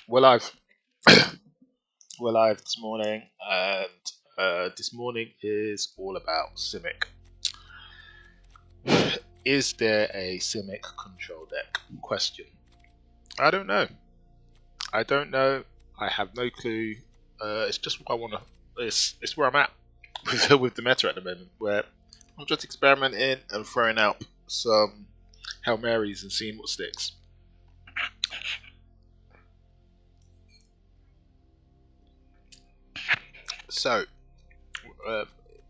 We're live. We're live this morning, and this morning is all about Simic. Is there a Simic control deck? Question. I don't know. I have no clue. It's just what I want to. It's where I'm at with the meta at the moment, where I'm just experimenting and throwing out some Hail Marys and seeing what sticks. So,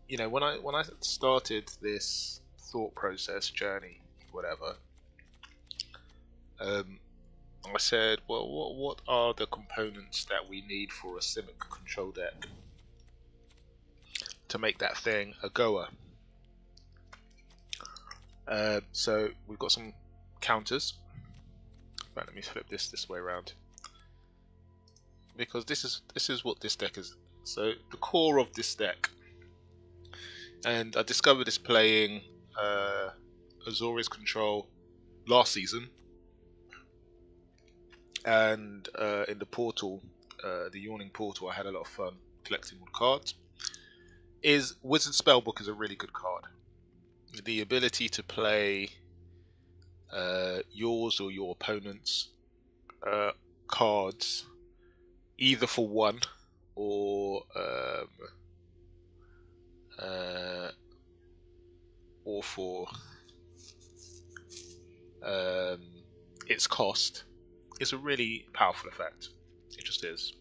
when I started this thought process journey, whatever, I said, well, what are the components that we need for a Simic control deck to make that thing a goer? So we've got some counters. Right, let me flip this way around, because this is what this deck is. So the core of this deck, and I discovered this playing Azorius Control last season, and in the portal, the Yawning Portal, I had a lot of fun collecting all the cards. Wizard Spellbook is a really good card. The ability to play yours or your opponent's cards either for one or for its cost is a really powerful effect. It just is.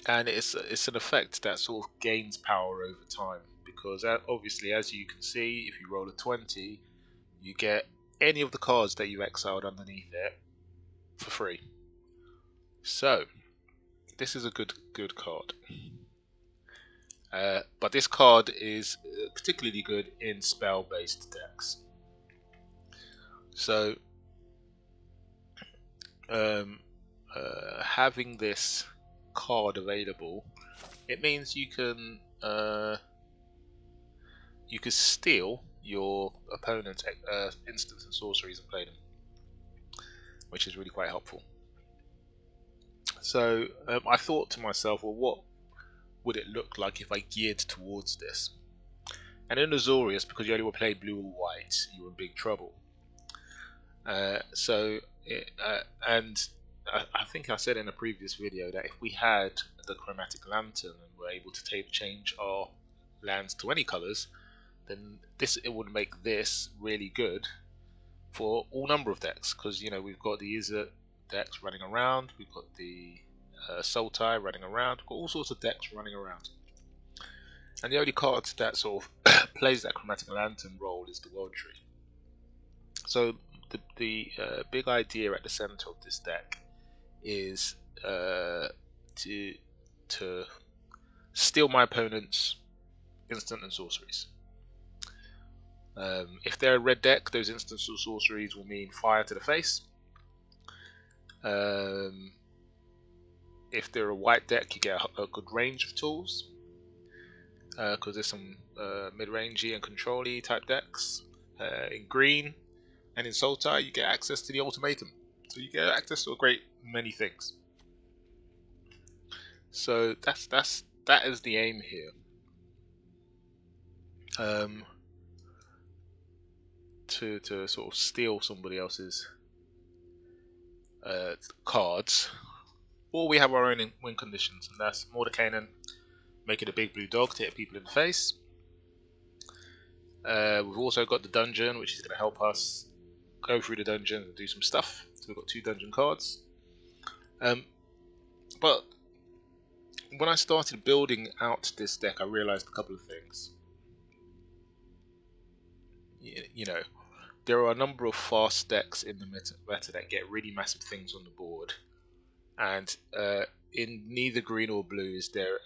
And it's an effect that sort of gains power over time, because obviously, as you can see, if you roll a 20, you get any of the cards that you exiled underneath it for free. So this is a good card. But this card is particularly good in spell-based decks. So having this card available, it means you can steal your opponent's instants and sorceries and play them, which is really quite helpful. So I thought to myself, well, what would it look like if I geared towards this? And in Azorius, because you only will play blue or white, you're in big trouble. And I think I said in a previous video that if we had the Chromatic Lantern and were able to change our lands to any colours, then it would make this really good for all number of decks, because we've got the Izzet decks running around, we've got the Sultai running around, we've got all sorts of decks running around. And the only card that sort of plays that Chromatic Lantern role is the World Tree. So the big idea at the center of this deck is to steal my opponent's instant and sorceries. If they're a red deck, those instants or sorceries will mean fire to the face. If they're a white deck, you get a good range of tools, because there's some mid-rangey and control-y type decks. In green and in Sultai, you get access to the ultimatum, so you get access to a great many things. So that is the aim here. To sort of steal somebody else's cards, or we have our own win conditions, and that's Mordekainen, make it a big blue dog to hit people in the face. We've also got the dungeon, which is going to help us go through the dungeon and do some stuff. So we've got 2 dungeon cards. But when I started building out this deck, I realized a couple of things. There are a number of fast decks in the meta that get really massive things on the board, and in neither green or blue is there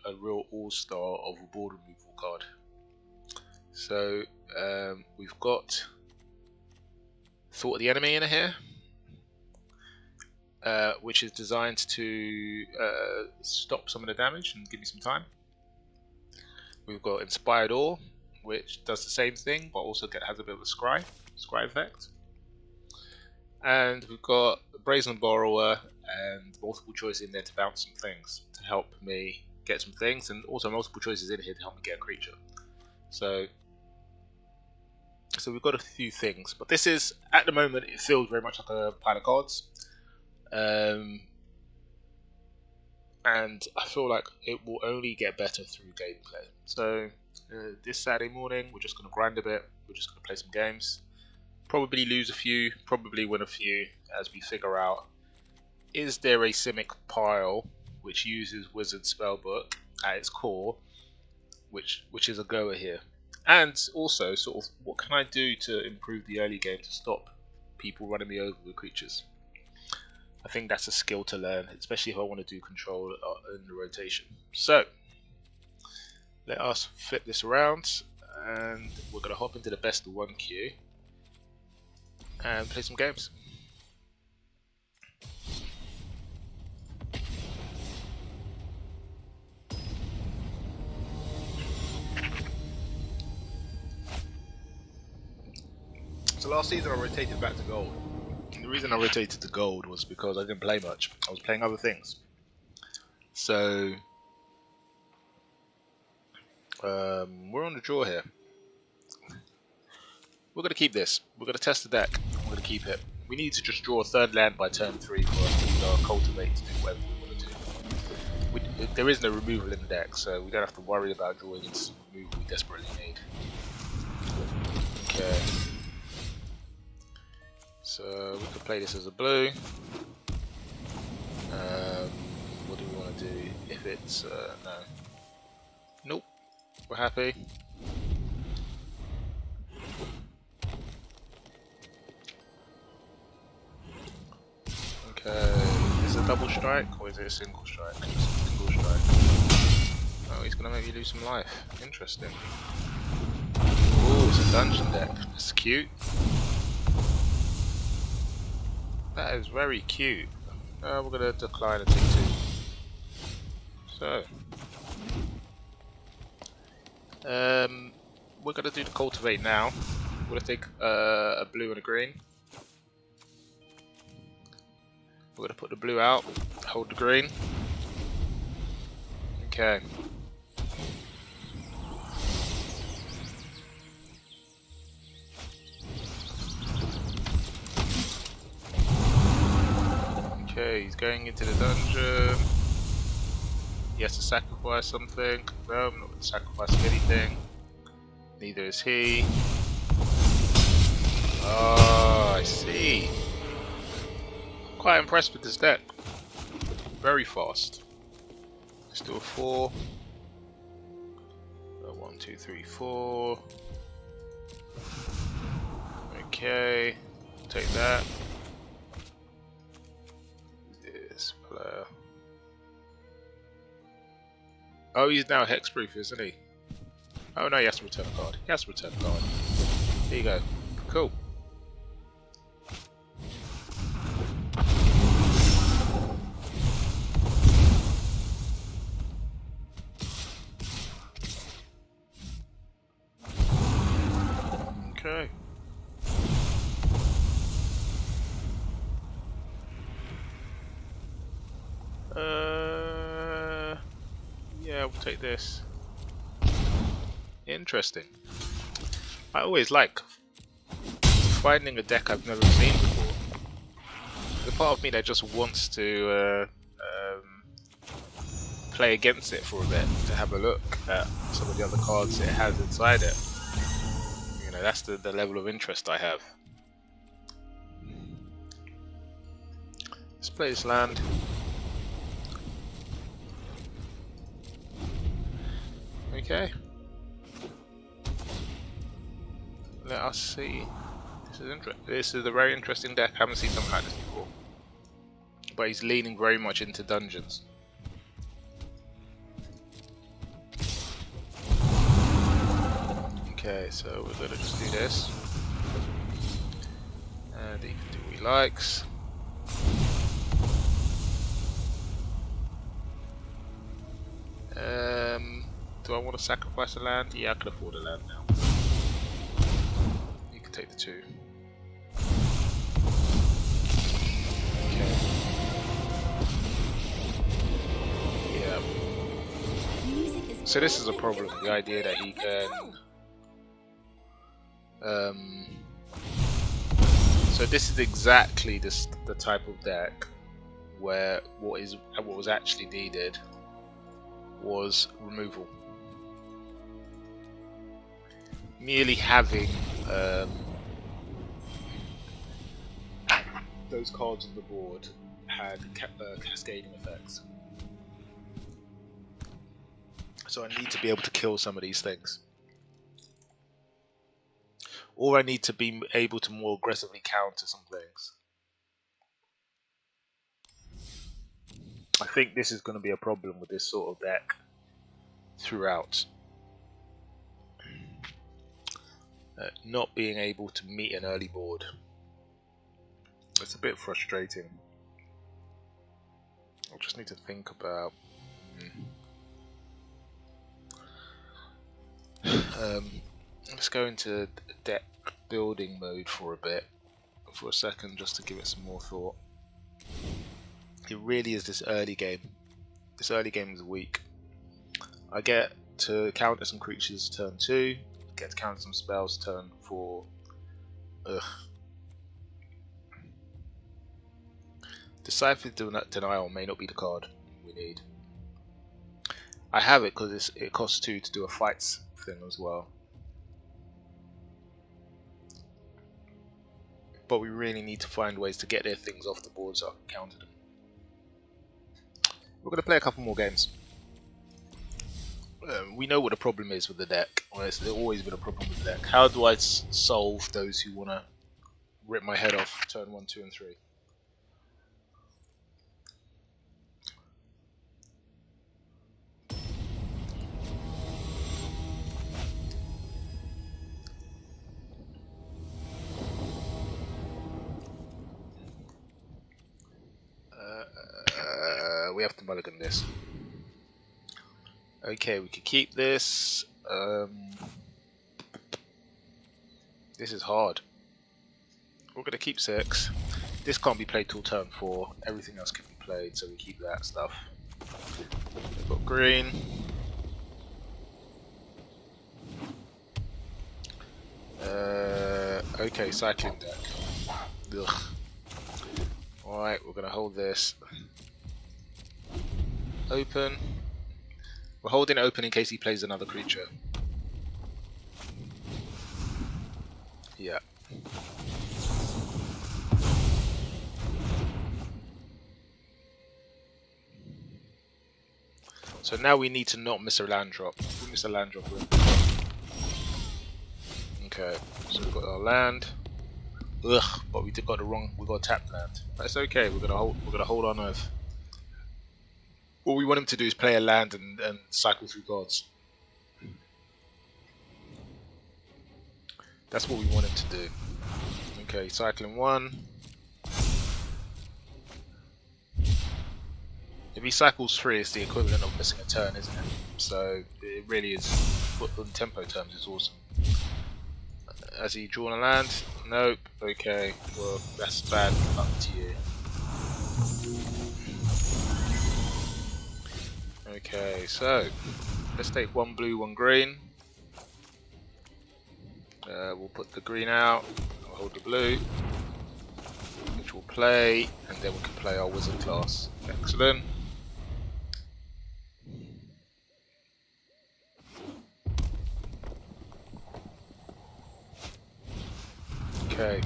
a real all-star of a board removal card. So we've got Thought of the Enemy in here, which is designed to stop some of the damage and give me some time. We've got Inspired Awe, which does the same thing, but also has a bit of a scry effect. And we've got a Brazen Borrower and multiple choice in there to bounce some things to help me get some things, and also multiple choices in here to help me get a creature. So we've got a few things, but this is, at the moment, it feels very much like a pile of cards. And I feel like it will only get better through gameplay. So this Saturday morning, we're just going to grind a bit. We're just going to play some games. Probably lose a few, probably win a few, as we figure out, is there a Simic pile which uses Wizard Spellbook at its core, which is a goer here. And also, sort of, what can I do to improve the early game to stop people running me over with creatures? I think that's a skill to learn, especially if I want to do control in the rotation. So, let us flip this around, and we're going to hop into the best of one queue and play some games. So last season I rotated back to gold. And the reason I rotated to gold was because I didn't play much. I was playing other things. So we're on the draw here. We're going to keep this. We're going to test the deck. We're going to keep it. We need to just draw a third land by turn 3 for us to use our cultivate to do whatever we want to do. There is no removal in the deck, so we don't have to worry about drawing this removal we desperately need. Okay. So we can play this as a blue. What do we want to do? If it's no. Nope. We're happy. Is it a double strike or is it a single strike? Single strike. Oh, he's gonna make you lose some life. Interesting. Oh, it's a dungeon deck. That's cute. That is very cute. We're gonna decline and take 2. So, we're gonna do the cultivate now. We're gonna take a blue and a green. We're gonna put the blue out, hold the green. Okay. Okay, he's going into the dungeon. He has to sacrifice something. No, I'm not going to sacrifice anything. Neither is he. Oh, I see. Quite impressed with this deck. Very fast. Let's do a 4. 1, 2, 3, 4. Okay, take that. This player. Oh, he's now hexproof, isn't he? Oh no, he has to return a card. He has to return a card. There you go. Cool. Okay. Yeah, we'll take this. Interesting. I always like finding a deck I've never seen before. There's a part of me that just wants to play against it for a bit, to have a look at some of the other cards it has inside it. You know, that's the level of interest I have. Let's play this land. Okay. Let us see. This is a very interesting deck. I haven't seen something like this before. But he's leaning very much into dungeons. Okay, so we're gonna just do this. And he can do what he likes. Do I want to sacrifice a land? Yeah, I can afford a land now. You can take the 2. So this is a problem, the idea that he can so this is exactly the type of deck where what was actually needed was removal. Merely having those cards on the board had cascading effects. So I need to be able to kill some of these things. Or I need to be able to more aggressively counter some things. I think this is going to be a problem with this sort of deck throughout. Not being able to meet an early board. It's a bit frustrating. I just need to think about... let's go into deck building mode for a second, just to give it some more thought. It really is this early game. This early game is weak. I get to counter some creatures turn 2, get to counter some spells turn 4. Ugh. Decipher Denial may not be the card we need. I have it because it costs 2 to do a fights thing as well. But we really need to find ways to get their things off the board so I can counter them. We're going to play a couple more games. We know what the problem is with the deck. Well, there's always been a problem with the deck. How do I solve those who want to rip my head off turn 1, 2 and 3? We have to mulligan this. Okay, we could keep this. This is hard. We're going to keep 6. This can't be played till turn 4. Everything else can be played, so we keep that stuff. We've got green. Okay, cycling deck. Ugh. Alright, we're going to hold this open. We're holding it open in case he plays another creature. Yeah. So now we need to not miss a land drop. If we miss a land drop, we're in. Okay, so we've got our land. Ugh, but we got a tapped land. That's okay. We're gonna hold our nerve. All we want him to do is play a land and cycle through cards. That's what we want him to do. Okay, cycling 1. If he cycles 3, it's the equivalent of missing a turn, isn't it? So it really is, on tempo terms, it's awesome. Has he drawn a land? Nope. Okay, well, that's bad. Up to you. Okay, so let's take 1 blue, 1 green. We'll put the green out. We'll hold the blue, which we'll play, and then we can play our wizard class. Excellent. Okay.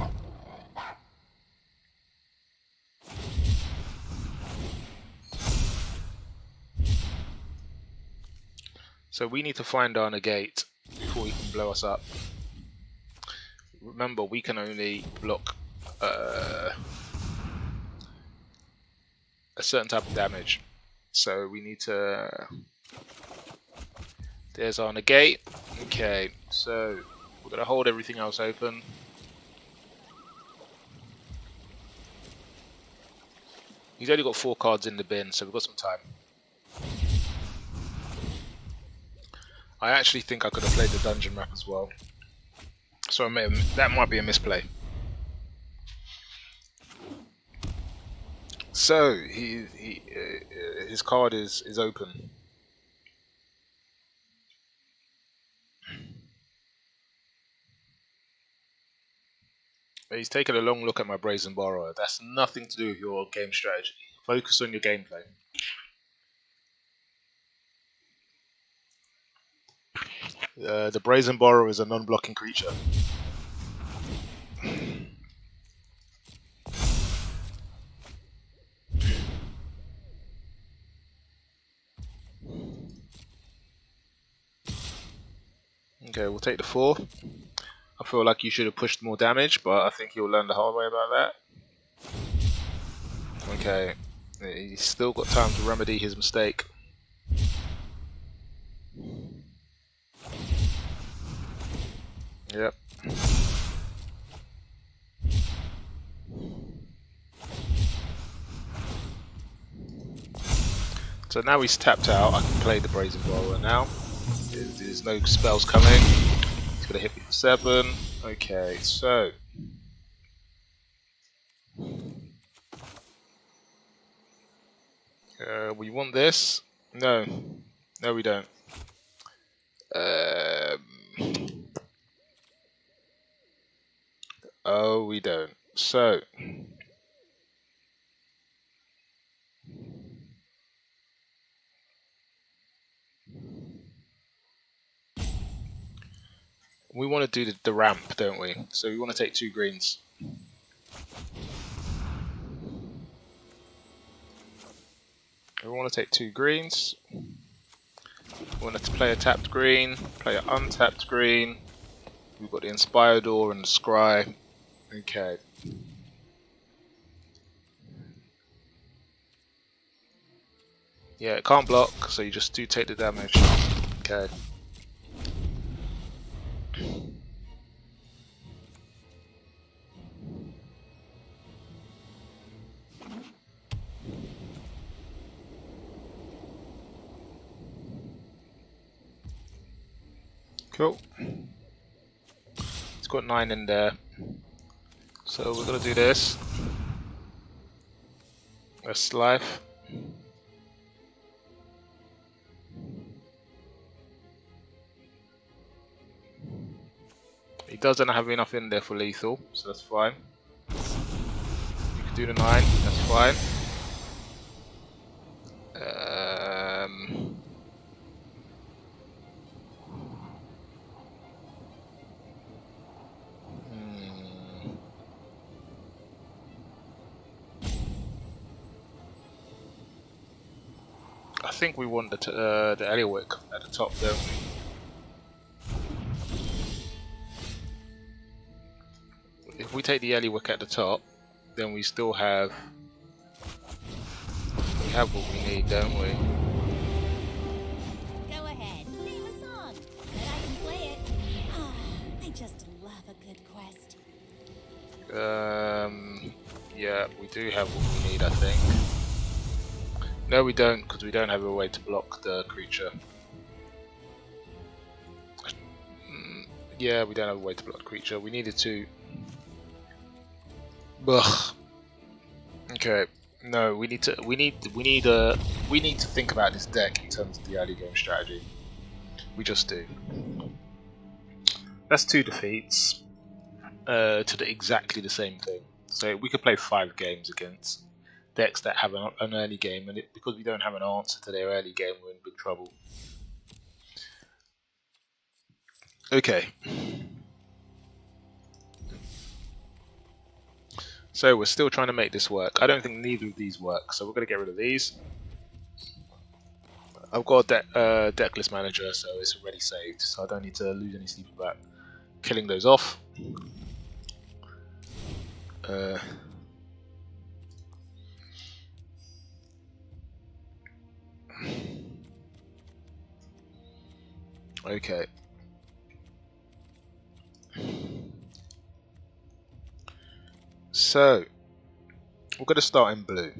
So we need to find our negate before he can blow us up. Remember, we can only block a certain type of damage. So we need to... There's our negate. Okay, so we're going to hold everything else open. He's only got 4 cards in the bin, so we've got some time. I actually think I could have played the dungeon map as well. So that might be a misplay. So his card is open. He's taken a long look at my Brazen Borrower. That's nothing to do with your game strategy. Focus on your gameplay. The Brazen Borrower is a non-blocking creature. Okay, we'll take the 4. I feel like you should have pushed more damage, but I think you'll learn the hard way about that. Okay, he's still got time to remedy his mistake. Yep. So now he's tapped out, I can play the Brazen Borrower now. There's no spells coming. He's going to hit me for 7. Okay, so... we want this? No. No, we don't. Oh, we don't. So... we want to do the ramp, don't we? So we want to take 2 greens. We want to take 2 greens. We want to play a tapped green, play an untapped green. We've got the Inspirador and the Scry. Okay. Yeah, it can't block, so you just do take the damage. Okay. Cool. It's got 9 in there. So we're gonna do this. That's life. He doesn't have enough in there for lethal, so that's fine. You can do the 9, that's fine. I think we want the Eliwick at the top, don't we? If we take the Eliwick at the top, then we still have what we need, don't we? Go ahead, name a song, and I can play it. I just love a good quest. Yeah, we do have what we need, I think. No, we don't, because we don't have a way to block the creature. Yeah, we don't have a way to block the creature. We needed to. Ugh. Okay. No, we need to think about this deck in terms of the early game strategy. We just do. That's 2 defeats to exactly the same thing. So we could play 5 games against decks that have an early game, and because we don't have an answer to their early game, we're in big trouble. Okay. So we're still trying to make this work. I don't think neither of these work, so we're going to get rid of these. I've got a deck list manager, so it's already saved, so I don't need to lose any sleep about killing those off. Okay. So, we're going to start in blue.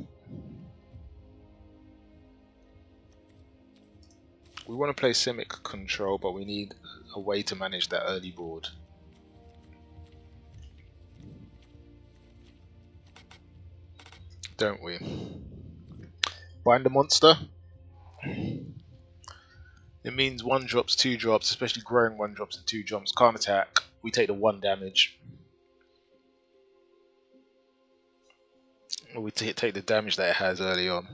We want to play Simic control, but we need a way to manage that early board. Don't we? Bind the monster. It means 1 drops, 2 drops, especially growing 1 drops and 2 drops. Can't attack. We take the 1 damage. We take the damage that it has early on.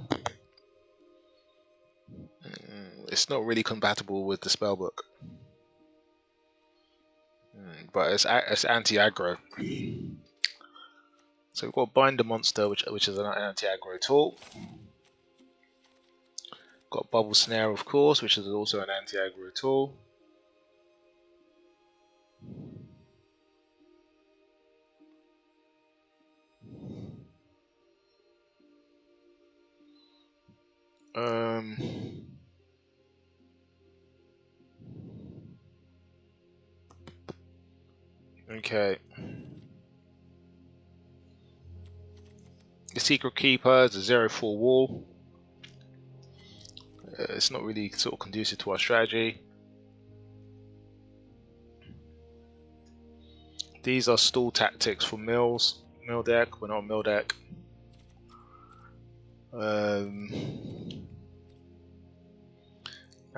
It's not really compatible with the spellbook, but it's anti-aggro. So we've got Bind the Monster, which is an anti-aggro tool. Got Bubble Snare, of course, which is also an anti-aggro tool. Okay. The Secret Keeper is a 0/4 wall. It's not really sort of conducive to our strategy. These are stall tactics for mill deck. We're not mill deck.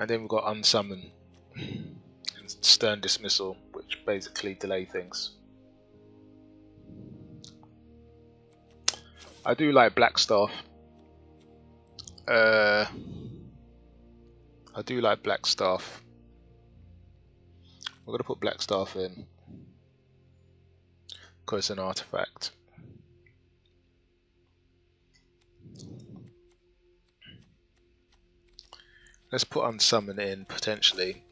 And then we've got Unsummon and Stern Dismissal, which basically delay things. I do like Blackstaff. I do like Blackstaff. We're going to put Blackstaff in because it's an artifact. Let's put Unsummon in potentially.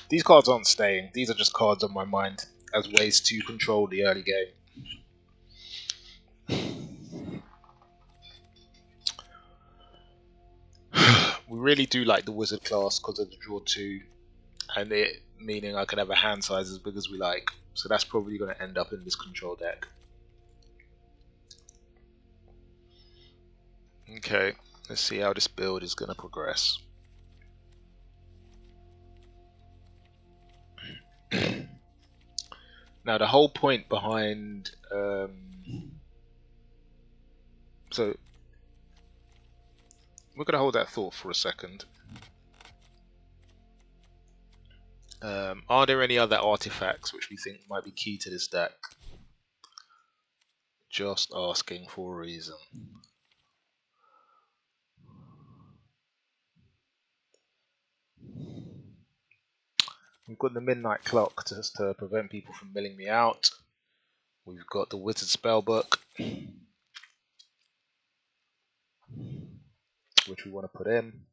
These cards aren't staying. These are just cards on my mind as ways to control the early game. We really do like the Wizard class because of the draw 2, and it meaning I can have a hand size as big as we like. So that's probably going to end up in this control deck. Okay, let's see how this build is going to progress. Now the whole point behind so we're going to hold that thought for a second. Are there any other artifacts which we think might be key to this deck? Just asking for a reason. We've got the Midnight Clock just to prevent people from milling me out. We've got the Wizard Spellbook, which we want to put in.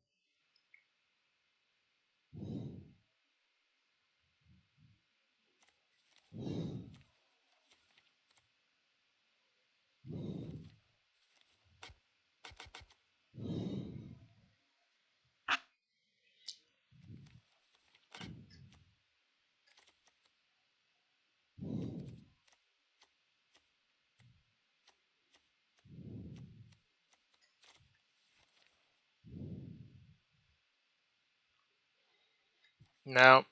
Now,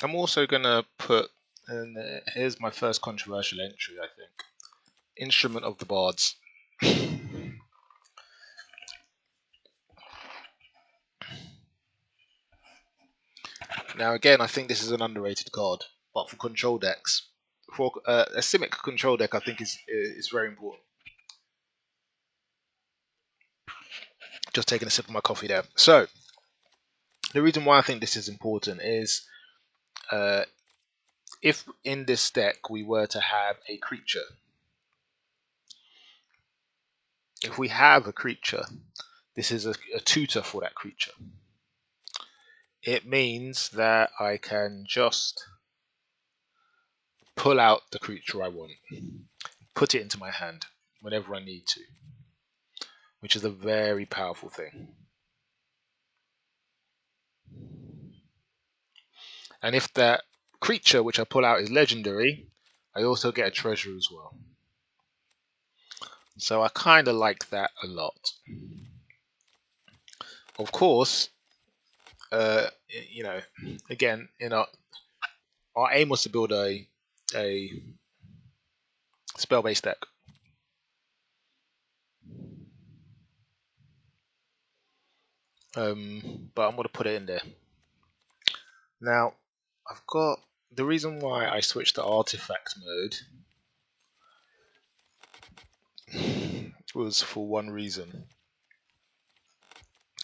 I'm also going to put, and here's my first controversial entry, I think, Instrument of the Bards. Now again, I think this is an underrated card, but for control decks, for a Simic control deck, I think is very important. Just taking a sip of my coffee there. So, the reason why I think this is important is if in this deck we were to have a creature, if we have a creature, this is a tutor for that creature. It means that I can just pull out the creature I want, put it into my hand whenever I need to, which is a very powerful thing. And if that creature which I pull out is legendary, I also get a treasure as well. So I kind of like that a lot. Of course, you know, again, our aim was to build a spell-based deck. But I'm going to put it in there. Now, I've got the reason why I switched to artifact mode was for one reason,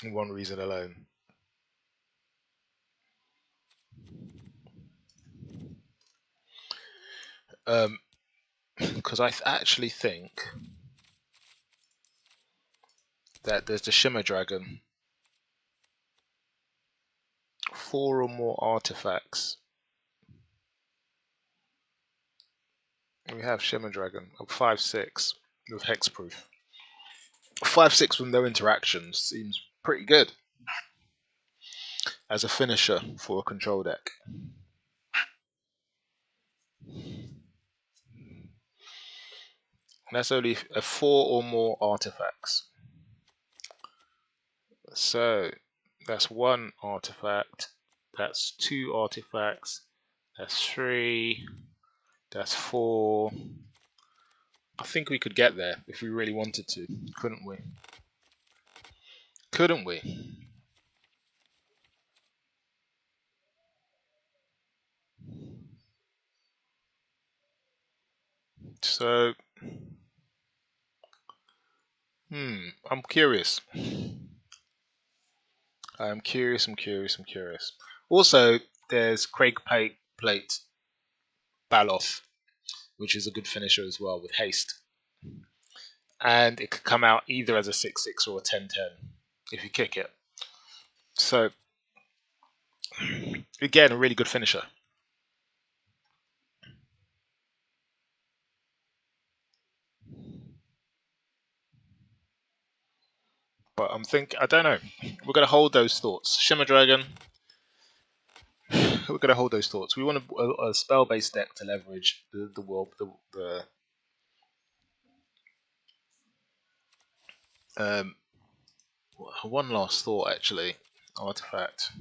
and one reason alone. Because I actually think that there's the Shimmer Dragon, 4 or more artifacts. We have Shimmer Dragon of 5/6 with hexproof. 5/6 with no interactions seems pretty good as a finisher for a control deck. That's only 4 or more artifacts. So that's 1 artifact, that's 2 artifacts, that's 3, that's 4. I think we could get there if we really wanted to, couldn't we? Couldn't we? So, I'm curious. I'm curious. Also, there's Craig Plate Baloth, which is a good finisher as well with haste. And it could come out either as a 6/6 or a 10/10 if you kick it. So, again, a really good finisher. But I don't know. We're going to hold those thoughts. Shimmer Dragon. We're going to hold those thoughts. We want a spell-based deck to leverage the one last thought, actually. Artifact.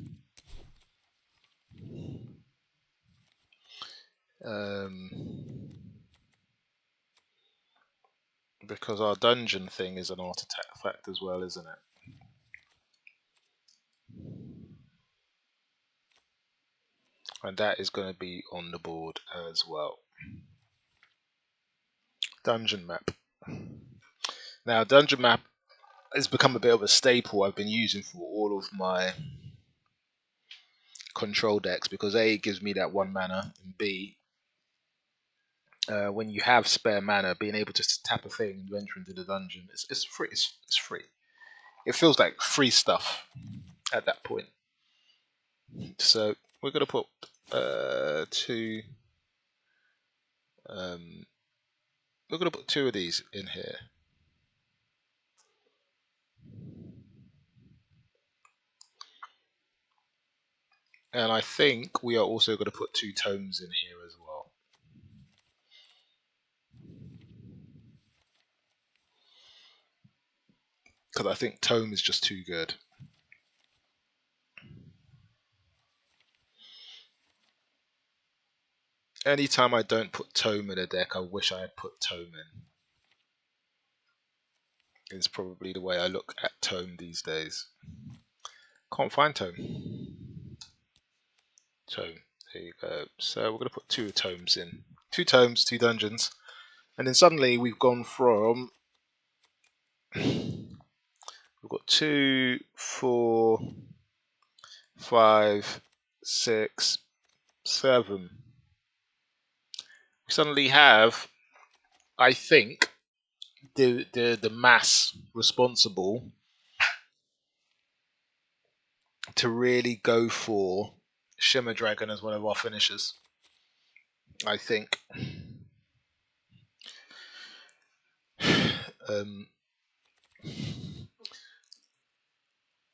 Because our dungeon thing is an artifact as well, isn't it? And that is going to be on the board as well. Dungeon map. Now, dungeon map has become a bit of a staple I've been using for all of my control decks because A, it gives me that 1 mana, and B, when you have spare mana, being able to tap a thing and you enter into the dungeon, it's free. It's free. It feels like free stuff at that point. So we're going to put 2. We're going to put 2 of these in here. And I think we are also going to put 2 tomes in here as well. Because I think tome is just too good. Anytime I don't put tome in a deck, I wish I had put tome in. It's probably the way I look at tome these days. Can't find tome. Tome. There you go. So we're going to put 2 tomes in. 2 tomes, 2 dungeons. And then suddenly we've gone from... We've got 2, 4, 5, 6, 7. We suddenly have, I think, the mass responsible to really go for Shimmer Dragon as one of our finishers. I think.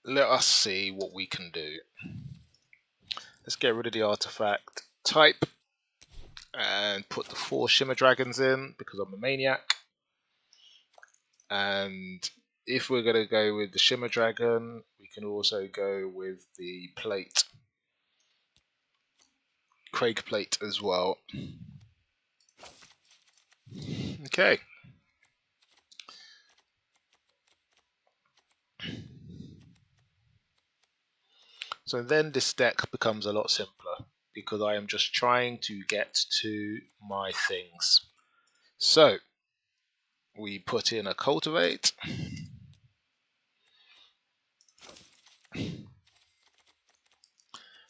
Let us see what we can do. Let's get rid of the artifact type and put the 4 Shimmer Dragons in because I'm a maniac. And if we're going to go with the Shimmer Dragon, we can also go with the plate. Craig Plate as well. Okay. So then this deck becomes a lot simpler because I am just trying to get to my things. So We put in a cultivate.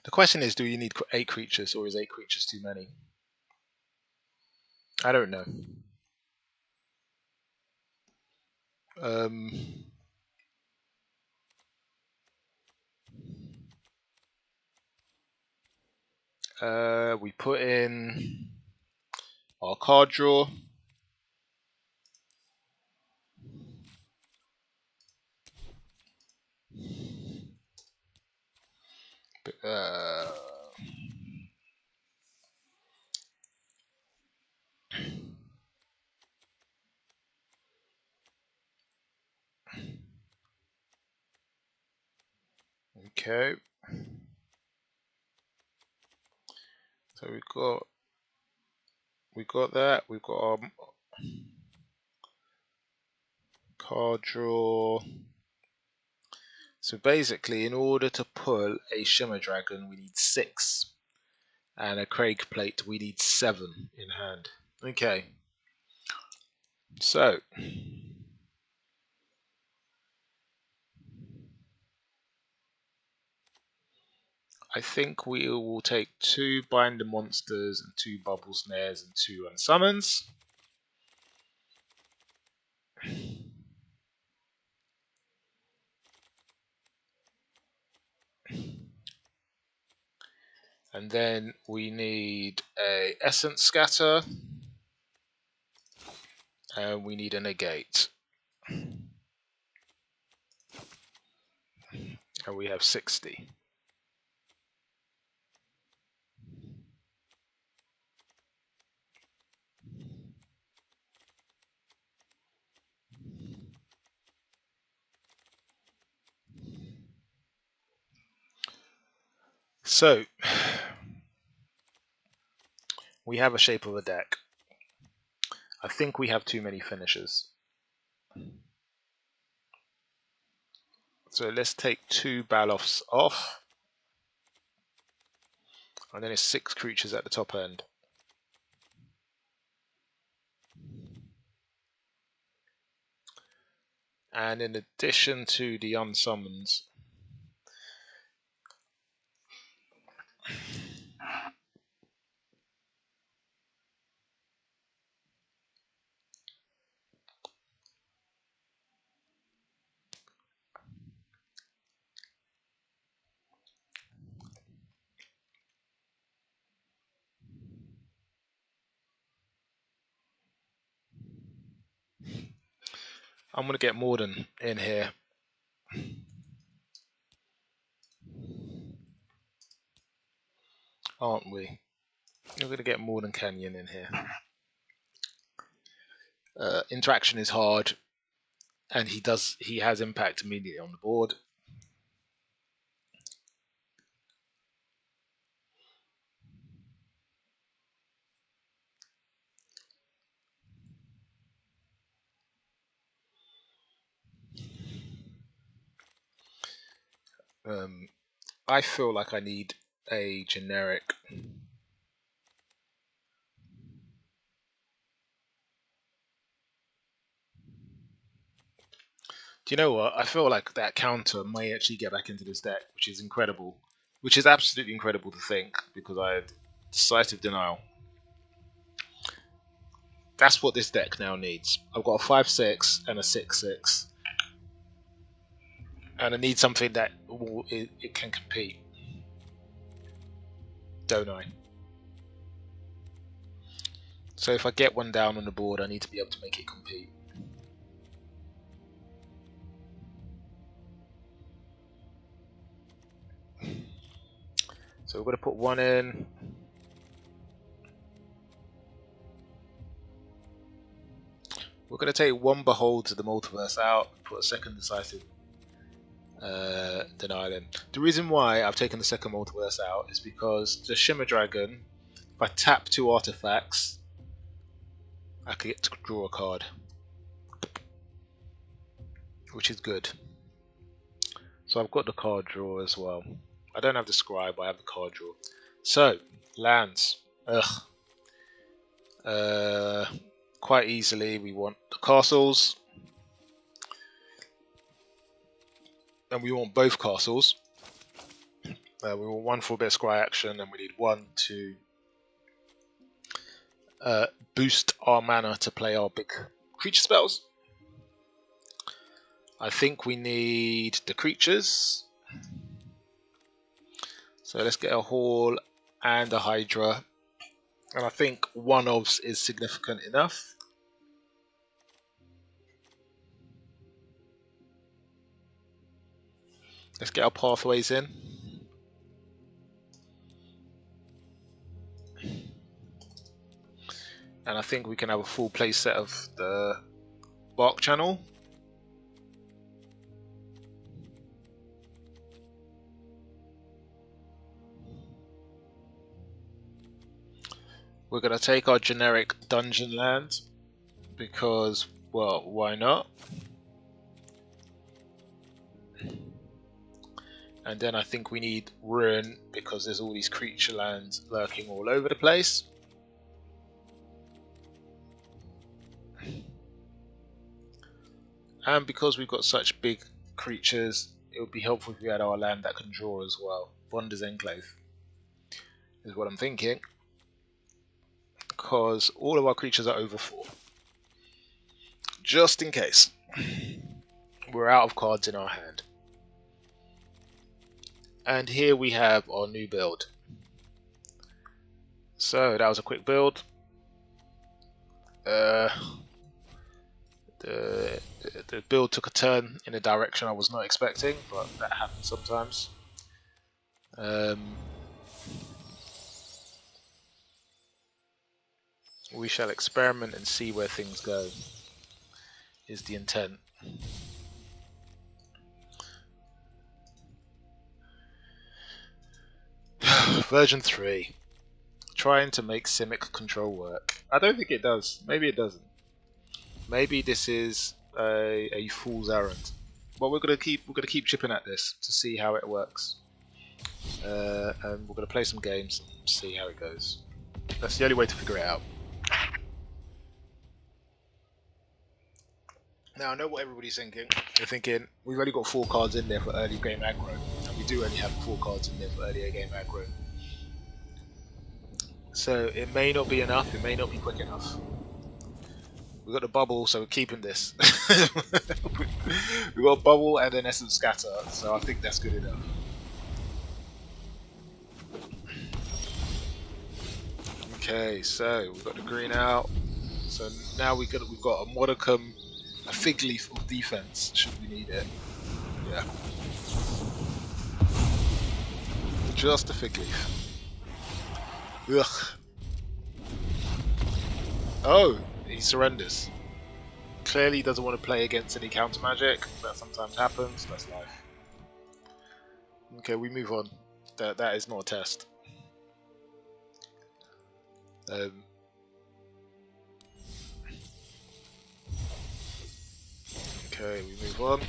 The question is, do you need 8 creatures, or is 8 creatures too many? I don't know. We put in our card draw. Okay. So we got that. We've got our card draw. So basically, in order to pull a Shimmer Dragon, we need 6, and a Craig Plate, we need 7 in hand. Okay. So I think we will take 2 Binder Monsters and 2 Bubble Snares and 2 Unsummons. And then we need a Essence Scatter, and we need a Negate. And we have 60. So we have a shape of a deck. I think we have too many finishers. So let's take 2 Balofs off. And then it's 6 creatures at the top end. And in addition to the unsummons, I'm going to get Morden in here. Aren't we? We're going to get Morden Canyon in here. Interaction is hard, and he has impact immediately on the board. I feel like I need a generic. Do you know what? I feel like that counter may actually get back into this deck, which is incredible. Which is absolutely incredible to think, because I had Decisive Denial. That's what this deck now needs. I've got a 5/6 and a 6/6. And I need something that it can compete. Don't I? So if I get one down on the board, I need to be able to make it compete. So we're going to put 1 in. We're going to take 1 Behold to the Multiverse out, put a second Decisive Denial in. The reason why I've taken the second Multiverse out is because the Shimmer Dragon, if I tap 2 artifacts, I can get to draw a card, which is good. So I've got the card draw as well. I don't have the Scry, but I have the card draw. So, lands. quite easily we want the castles, and we want both castles. We want one for a bit of scry action, and we need one to boost our mana to play our big creature spells. I think we need the creatures. So let's get a Hall and a Hydra. And I think one of is significant enough. Let's get our pathways in. And I think we can have a full play set of the Bark Channel. We're going to take our generic dungeon land because, well, why not? And then I think we need Ruin because there's all these creature lands lurking all over the place. And because we've got such big creatures, it would be helpful if we had our land that can draw as well. Vonder's Enclave is what I'm thinking. Because all of our creatures are over 4. Just in case. We're out of cards in our hand. And here we have our new build. So that was a quick build. The build took a turn in a direction I was not expecting, but that happens sometimes. We shall experiment and see where things go, is the intent. Version 3. Trying to make Simic control work. I don't think it does. Maybe it doesn't. Maybe this is a fool's errand. But we're gonna keep chipping at this to see how it works. And we're gonna play some games and see how it goes. That's the only way to figure it out. Now I know what everybody's thinking. They're thinking we've only got 4 cards in there for early game aggro, and we do only have 4 cards in there for early game aggro. So it may not be enough. It may not be quick enough. We've got the bubble, so we're keeping this. We've got bubble and an essence scatter, so I think that's good enough. Okay, so we've got the green out. So now we've got a modicum. A fig leaf of defense, should we need it. Yeah. Just a fig leaf. Ugh. Oh, he surrenders. Clearly doesn't want to play against any counter magic. That sometimes happens, that's life. Okay, we move on. That is not a test. Okay, we move on.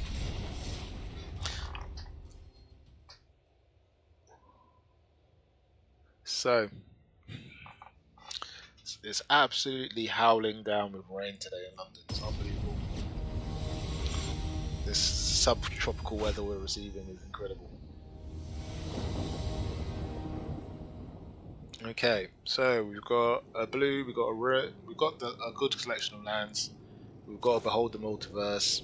So, it's absolutely howling down with rain today in London. It's unbelievable. This subtropical weather we're receiving is incredible. Okay, so we've got a blue, we've got a red, we've got a good collection of lands. We've got to behold the multiverse.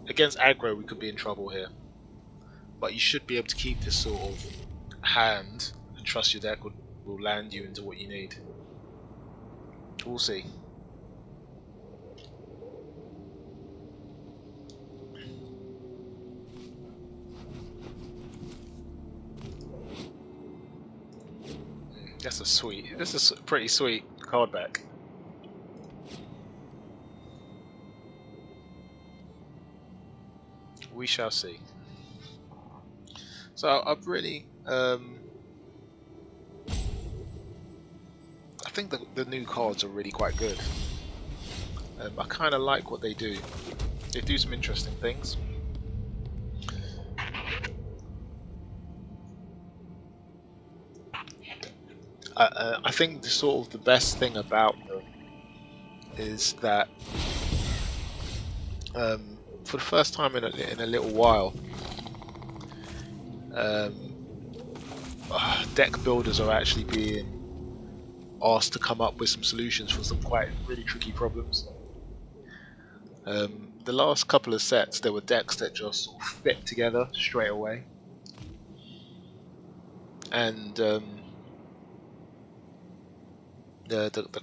Against aggro, we could be in trouble here, but you should be able to keep this sort of hand and trust your deck will land you into what you need. We'll see. This is a pretty sweet card back. We shall see. So I've really, I think the new cards are really quite good. I kind of like what they do. They do some interesting things. I think the best thing about them is that for the first time in a little while, deck builders are actually being asked to come up with some solutions for some quite really tricky problems. The last couple of sets, there were decks that just sort of fit together straight away, and the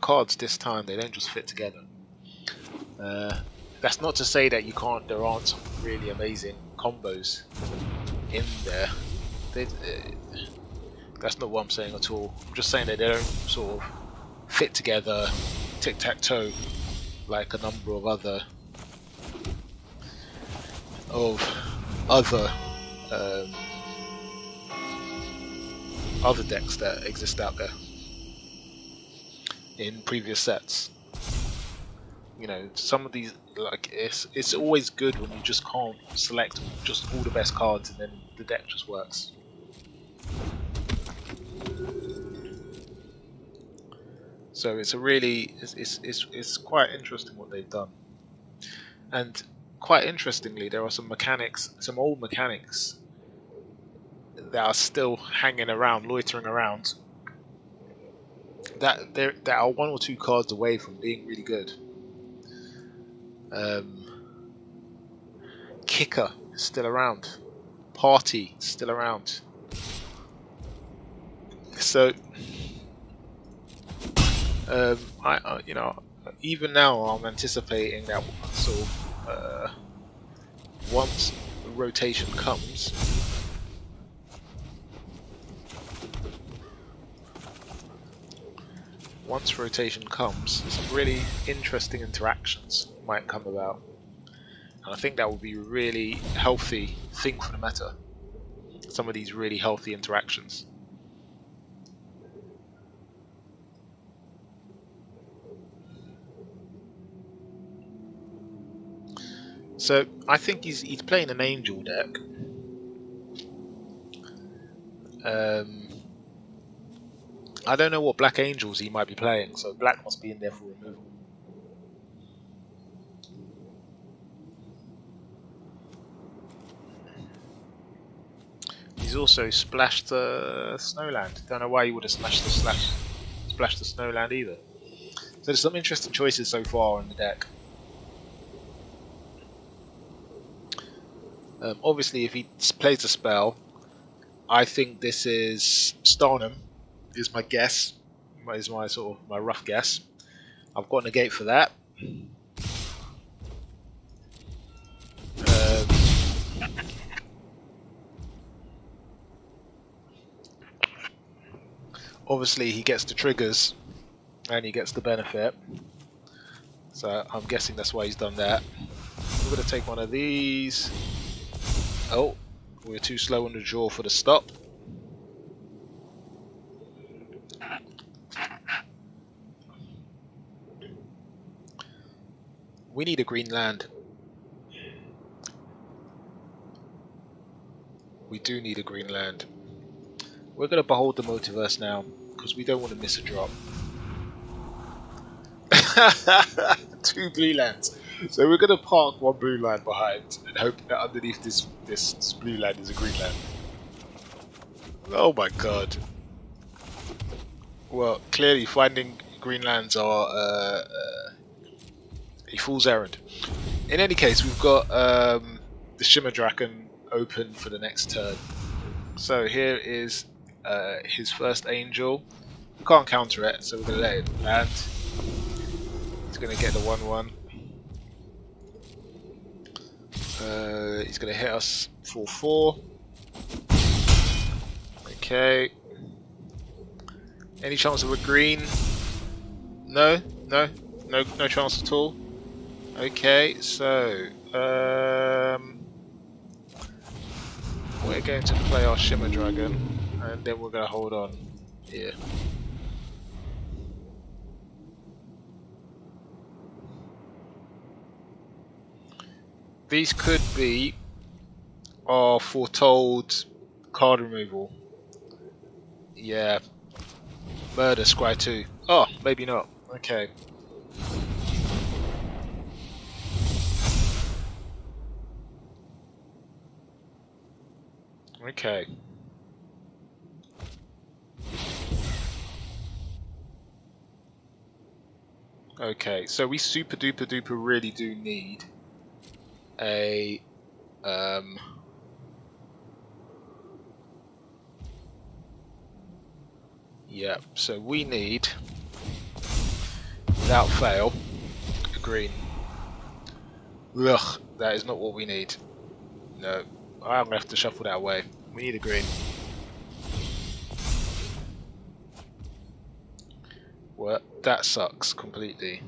cards this time, they don't just fit together. That's not to say that there aren't some really amazing combos in there. That's not what I'm saying at all. I'm just saying that they don't sort of fit together tic-tac-toe like a number of other decks that exist out there in previous sets. You know, some of these, like, it's always good when you just can't select just all the best cards and then the deck just works. So it's it's quite interesting what they've done, and quite interestingly, there are some old mechanics that are still hanging around, loitering around, that are one or two cards away from being really good. Kicker is still around. Party is still around. So, you know, even now I'm anticipating that sort of once rotation comes, some really interesting interactions might come about, and I think that would be a really healthy thing for the meta. Some of these really healthy interactions. So I think he's playing an Angel deck. I don't know what Black Angels he might be playing, so Black must be in there for removal. He's also splashed Snowland. Don't know why he would have splashed the Snowland either. So there's some interesting choices so far in the deck. Obviously, if he plays a spell, I think this is Starnum. Is my guess. Is my sort of my rough guess. I've got a negate for that. Obviously, he gets the triggers and he gets the benefit. So I'm guessing that's why he's done that. We're going to take one of these. Oh, we're too slow on the draw for the stop. We need a green land. We do need a green land. We're going to behold the multiverse now, because we don't want to miss a drop. 2 blue lands. So we're going to park 1 blue land behind and hope that underneath this blue land is a green land. Oh my god. Well, clearly finding green lands are a fool's errand. In any case, we've got the Shimmer Dragon open for the next turn. So here is his first Angel. We can't counter it, so we're going to let it land. He's going to get the 1/1. He's going to hit us 4/4. Okay. Any chance of a green? No chance at all. Okay, so we're going to play our Shimmer Dragon, and then we're going to hold on here. These could be our foretold card removal. Yeah. Murder Scry 2. Oh, maybe not. Okay. Okay. Okay, so we super duper duper really do need a yeah, so we need, without fail, a green. Ugh, that is not what we need. No, I'm gonna have to shuffle that away. We need a green. Well, that sucks completely.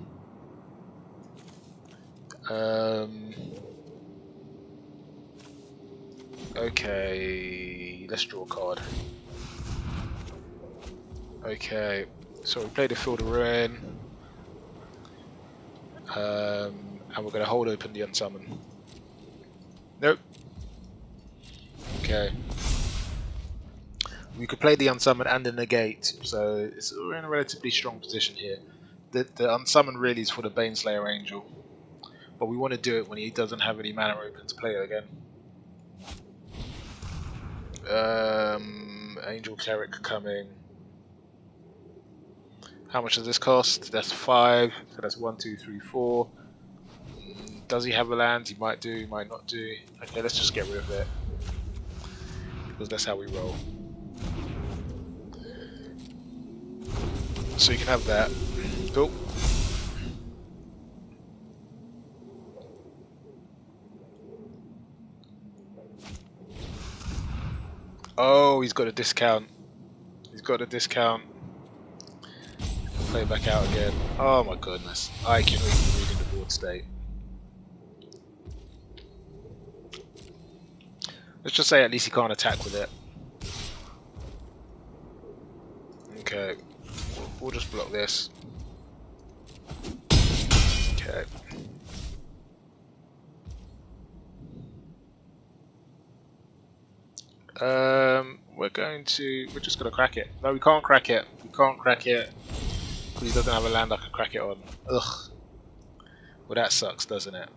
Okay, let's draw a card. Okay, so we played a Field of Ruin, and we're going to hold open the Unsummon. Nope. Okay. We could play the Unsummon and the Negate, so we're in a relatively strong position here. The Unsummon really is for the Baneslayer Angel, but we want to do it when he doesn't have any mana open to play it again. Angel Cleric coming. How much does this cost? That's 5, so that's 1, 2, 3, 4. Does he have a land? He might do, he might not do. Okay, let's just get rid of it, because that's how we roll. So you can have that. Cool. Oh, he's got a discount. He's got a discount. Play it back out again. Oh my goodness. I can read the board state. Let's just say at least he can't attack with it. Okay. We'll just block this. Okay. We're just gonna crack it. No, we can't crack it. We can't crack it. Because he doesn't have a land I can crack it on. Ugh. Well, that sucks, doesn't it?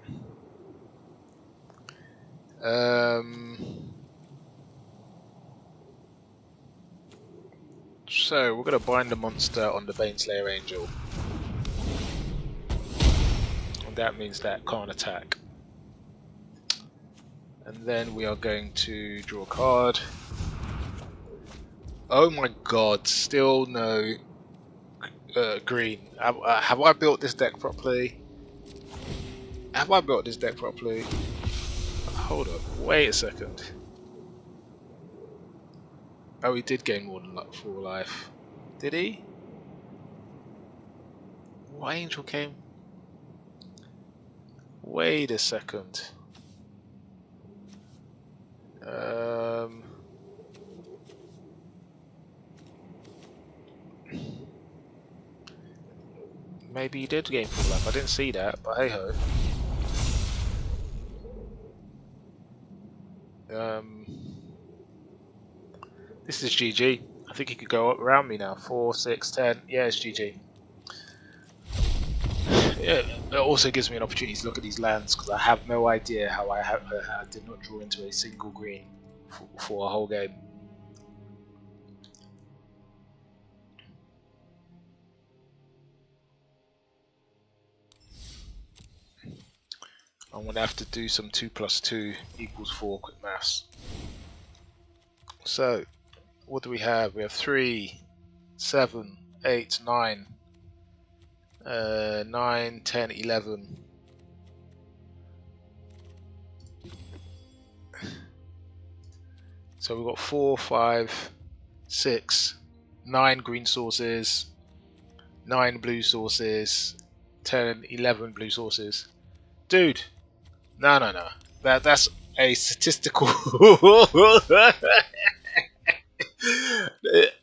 So, we're going to bind the monster on the Baneslayer Angel. And that means that can't attack. And then we are going to draw a card. Oh my god, still no green. Have I built this deck properly? Have I built this deck properly? Hold up, wait a second. Oh, he did gain more than 4 life. Did he? What angel came? Wait a second. Maybe he did gain 4 life. I didn't see that, but hey ho. This is GG. I think he could go up around me now. 4, 6, 10. Yeah, it's GG. Yeah, it also gives me an opportunity to look at these lands, because I have no idea how I did not draw into a single green for a whole game. I'm going to have to do some 2 + 2 = 4 quick maths. So, what do we have? We have 3, 7, 8, 9, 9, 10, 11. So we've got 4, 5, 6, 9 green sources, 9 blue sources, 10, 11 blue sources. Dude, no. That's a statistical.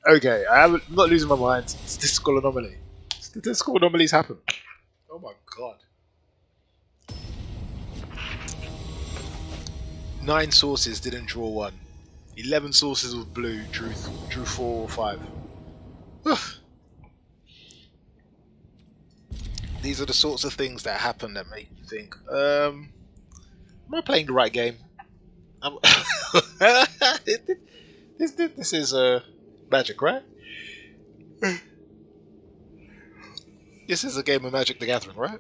Okay, I'm not losing my mind. Statistical anomaly. Statistical anomalies happen. Oh my god. 9 sources didn't draw 1. 11 sources with blue drew 4 or 5. These are the sorts of things that happen that make you think, am I playing the right game? This is Magic, right? This is a game of Magic the Gathering, right?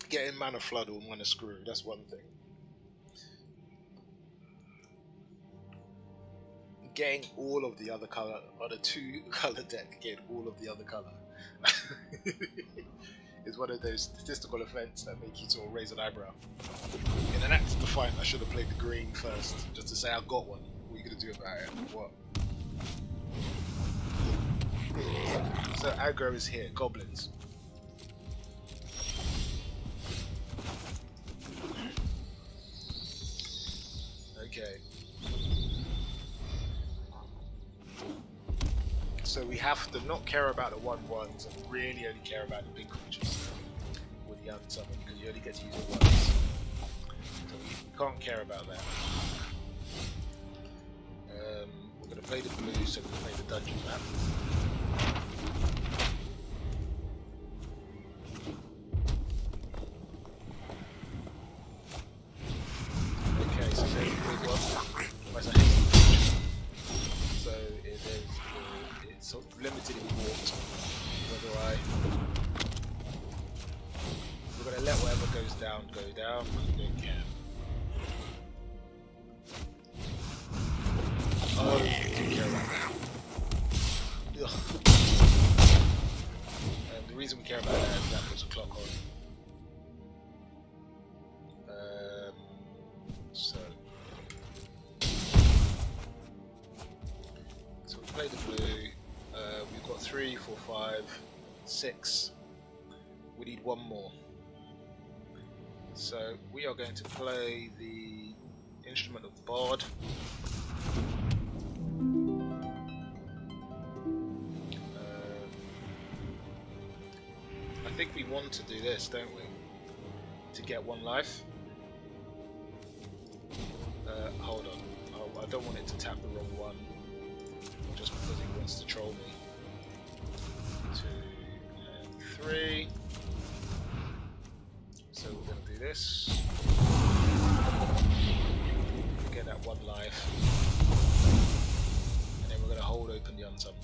Getting Mana Flood or Mana Screw, that's one thing. Getting all of the other color on a 2-color deck, getting all of the other color is one of those statistical events that make you sort of raise an eyebrow. In an act of defiance, I should have played the green first, just to say I got one. What are you gonna do about it? What? So aggro is here, goblins. Okay. So we have to not care about the 1/1s and really only care about the big creatures with the unsummon, because you only get to use it once. So we can't care about that. We're going to play the blue, so we can play the dungeon map. Okay, so there's the big one. Where's a hasty feature? So it's sort of limited in what. We're going to let whatever goes down go down. We don't care. Oh, we do care about that. The reason we care about that is that puts a clock on. So we play the blue. We've got 3, 4, 5, 6. We need one more. So we are going to play the Instrument of the Bard. I think we want to do this, don't we? To get 1 life. Hold on. Oh, I don't want it to tap the wrong one. Just because it wants to troll me. 2 and 3. So we're going to do this. Get that 1 life. And then we're going to hold open the unsummon.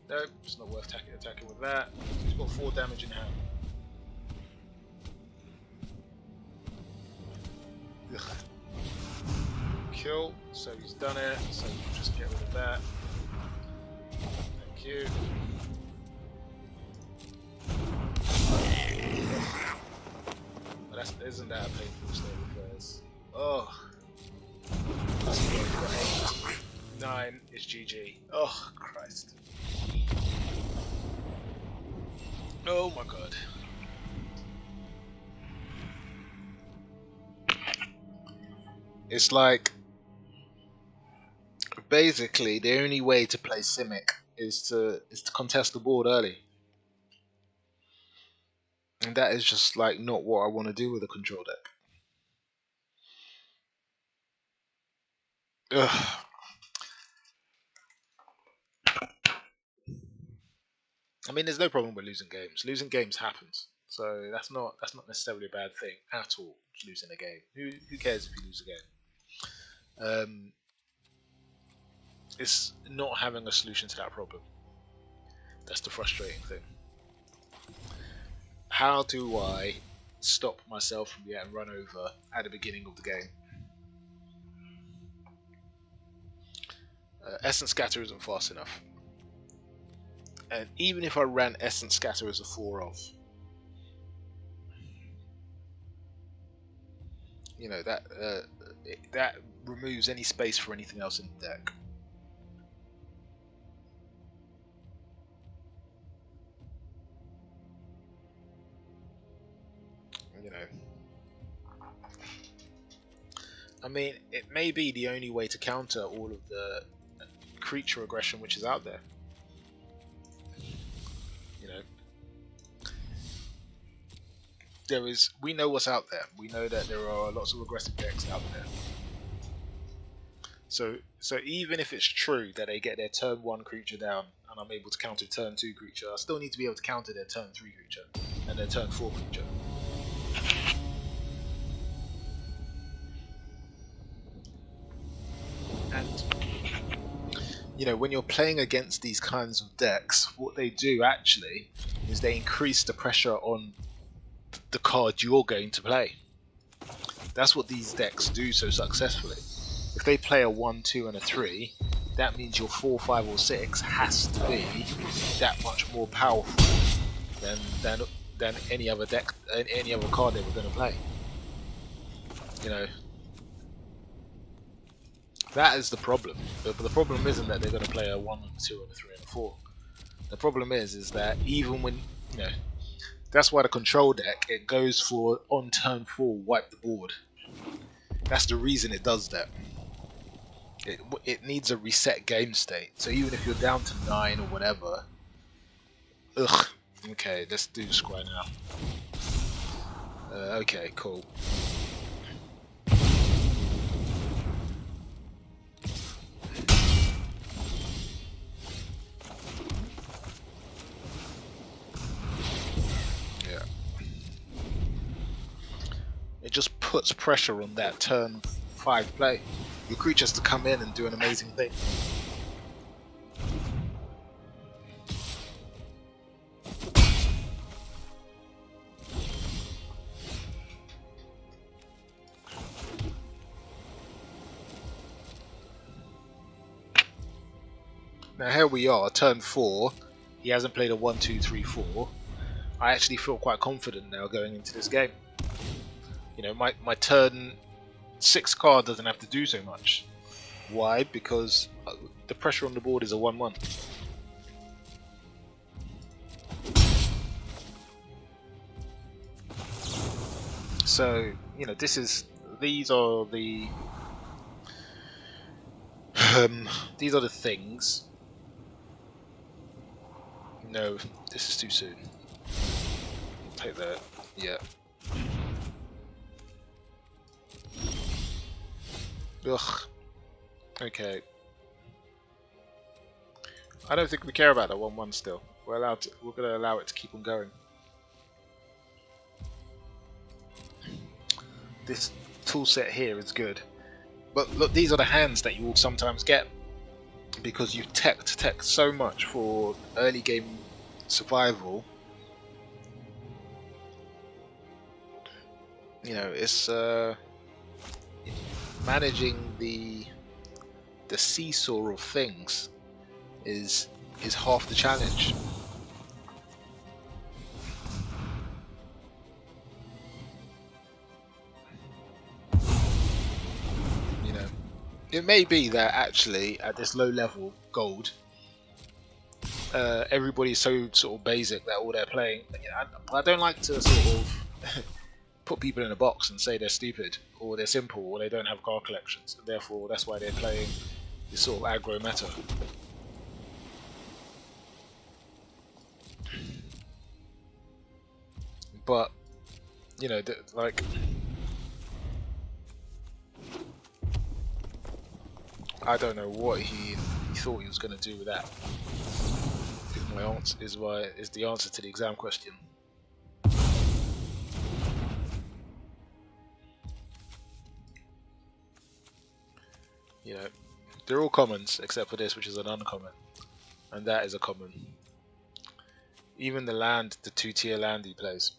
Nope, it's not worth attacking with that. He's got 4 damage in hand. Ugh. Kill, so he's done it, so we'll just get rid of that. Thank you. Well, isn't that a painful state of affairs? Oh. That's 8. 9 is GG. Oh, Christ. Oh my god. It's like, basically the only way to play Simic is to contest the board early. And that is just like not what I want to do with a control deck. Ugh. I mean, there's no problem with losing games. Losing games happens, so that's not necessarily a bad thing at all. Losing a game, who cares if you lose a game? It's not having a solution to that problem. That's the frustrating thing. How do I stop myself from getting run over at the beginning of the game? Essence Scatter isn't fast enough. And even if I ran Essence Scatter as a 4 of, you know, that removes any space for anything else in the deck. You know, I mean, it may be the only way to counter all of the creature aggression which is out there. You know, we know what's out there. We know that there are lots of aggressive decks out there. So even if it's true that they get their turn 1 creature down and I'm able to counter turn 2 creature, I still need to be able to counter their turn 3 creature and their turn 4 creature. And you know, when you're playing against these kinds of decks, what they do actually is they increase the pressure on the card you're going to play. That's what these decks do so successfully. If they play a 1, 2 and a 3, that means your 4, 5 or 6 has to be that much more powerful than any other deck, any other card they were going to play. You know, that is the problem. But the problem isn't that they're going to play a 1 and a 2 and a 3 and a 4. The problem is that even when, you know, that's why the control deck, it goes for on turn 4 wipe the board. That's the reason it does that. It needs a reset game state. So even if you're down to 9 or whatever, okay, let's do Scry now. Okay, cool. Yeah. It just puts pressure on that turn 5 play. Your creature has to come in and do an amazing thing. Now here we are, turn 4. He hasn't played a 1, 2, 3, 4. I actually feel quite confident now going into this game. You know, my turn 6 card doesn't have to do so much. Why? Because the pressure on the board is a 1/1. So, you know, these are the things. No, this is too soon. Take that. Yeah. Ugh. Okay. I don't think we care about that 1/1 still. We're gonna allow it to keep on going. This tool set here is good. But look, these are the hands that you will sometimes get because you tech so much for early game survival. You know, it's managing the seesaw of things is half the challenge. You know, it may be that actually at this low level gold, everybody's so sort of basic that all they're playing. You know, I don't like to sort of put people in a box and say they're stupid or they're simple or they don't have card collections, and therefore that's why they're playing this sort of aggro meta. But you know, like, I don't know what he thought he was going to do with that. My answer is the answer to the exam question. You know, they're all commons except for this, which is an uncommon, and that is a common. Even the land, the 2-tier land he plays.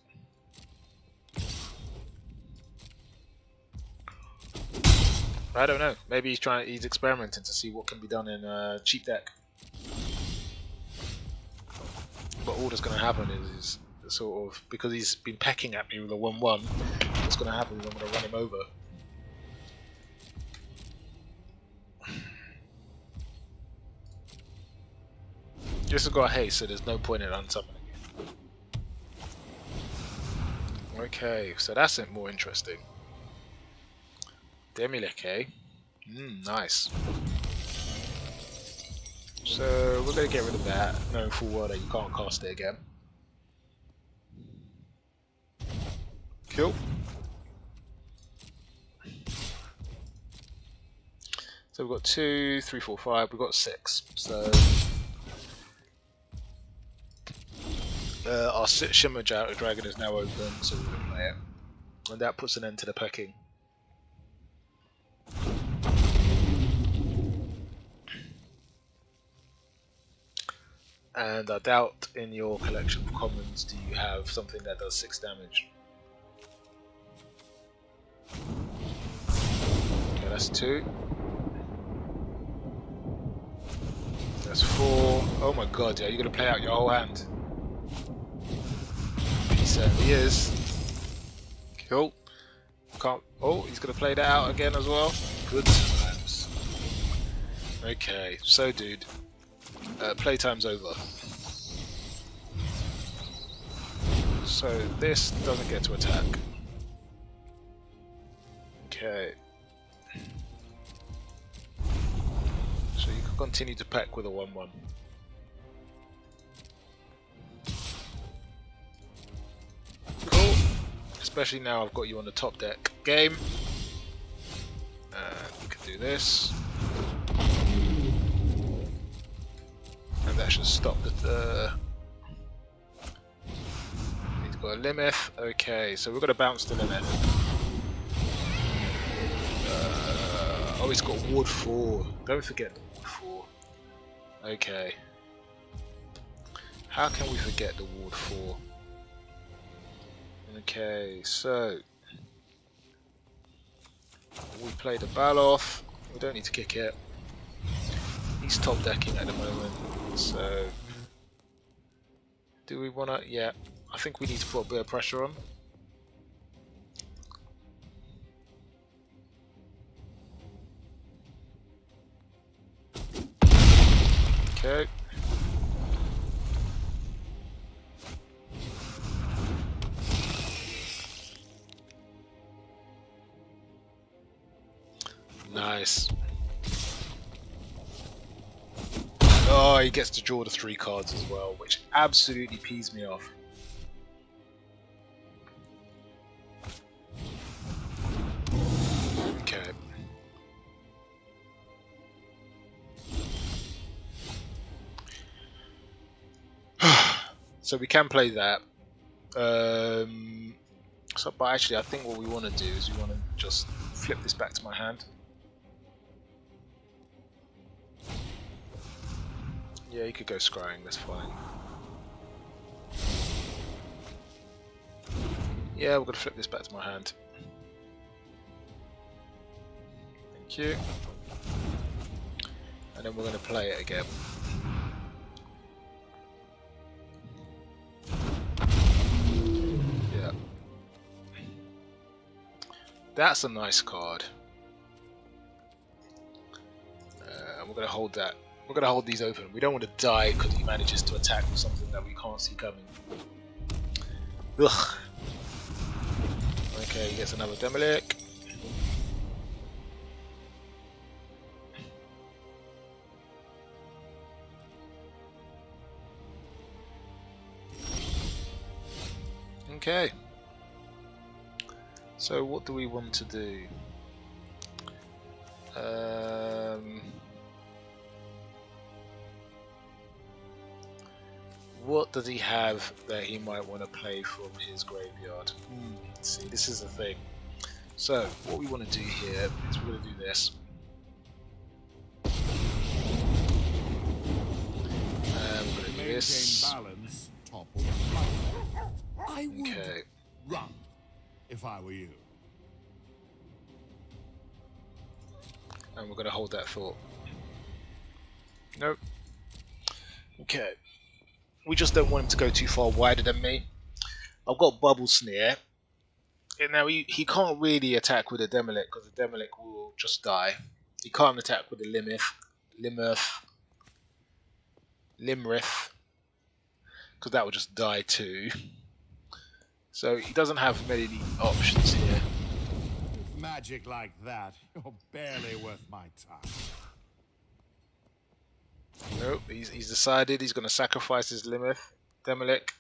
I don't know. Maybe he's experimenting to see what can be done in a cheap deck. But all that's going to happen is sort of, because he's been pecking at me with a 1/1, what's going to happen is I'm going to run him over. This has got haste, so there's no point in unsummoning it. Okay, so that's more interesting. Demileke. Nice. So we're going to get rid of that, knowing full well that you can't cast it again. Cool. So we've got 2, 3, 4, 5. We've got 6. So our Shimmer Dragon is now open, so we're going to play it. And that puts an end to the pecking. And I doubt in your collection of commons do you have something that does 6 damage. Okay, that's 2. That's 4. Oh my god, yeah, you're going to play out your whole hand. He certainly is. Cool. Can't. Oh, he's going to play that out again as well. Good times. Okay, so dude. Playtime's over. So this doesn't get to attack. Okay. So you can continue to pack with a 1-1. Cool. Especially now I've got you on the top deck game. You can do this. And that should stop the he's got a Limith. Okay, so we're going to bounce the limit. Oh, he's got Ward 4. Don't forget the Ward 4. Okay. How can we forget the Ward 4? Okay, so we play the Baloth. We don't need to kick it. He's top decking at the moment, so do we want to? Yeah, I think we need to put a bit of pressure on. Okay. Nice. Oh, he gets to draw the 3 cards as well, which absolutely pees me off. Okay. So we can play that. But actually, I think what we want to do is we want to just flip this back to my hand. Yeah, you could go scrying, that's fine. Yeah, we're going to flip this back to my hand. Thank you. And then we're going to play it again. Yeah. That's a nice card. And we're going to hold that. We're going to hold these open. We don't want to die because he manages to attack with something that we can't see coming. Ugh. Okay, he gets another Demolic. Okay. So what do we want to do? What does he have that he might want to play from his graveyard? See, this is the thing. So, what we want to do here is we're going to do this. And we're going to do this. Balance, topple. I would run if I were you. And we're going to hold that thought. Nope. Okay. We just don't want him to go too far wider than me. I've got Bubble Sneer. And now he can't really attack with a Demolic because the Demolic will just die. He can't attack with a Limrith because that will just die too. So he doesn't have many options here. With magic like that, you're barely worth my time. Nope, he's decided he's going to sacrifice his Demolic.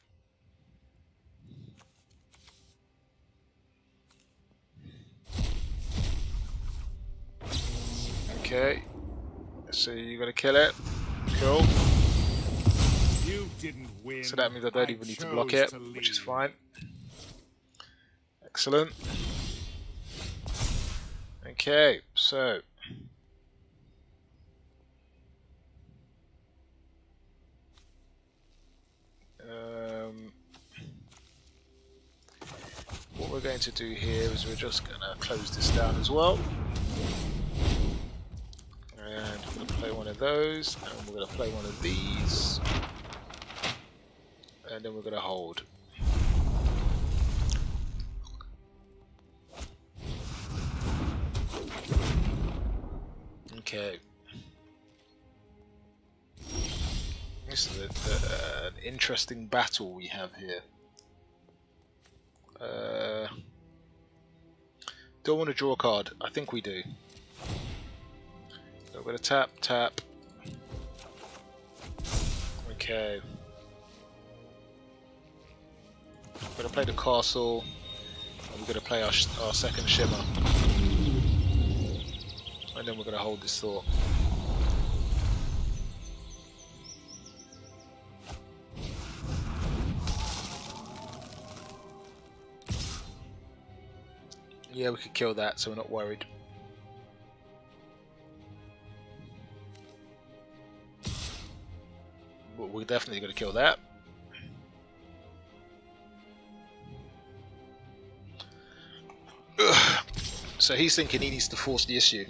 Okay. So you're gonna kill it. Cool. You didn't win. So that means I don't even need to block it, which is fine. Excellent. Okay, so what we're going to do here is we're just going to close this down as well. And we're going to play one of those, and we're going to play one of these, and then we're going to hold. Okay. This is an interesting battle we have here. Don't want to draw a card. I think we do. So we're going to tap, tap. Okay. We're going to play the castle, and we're going to play our second shimmer. And then we're going to hold this thought. Yeah, we could kill that, so we're not worried. But we're definitely going to kill that. Ugh. So he's thinking he needs to force the issue.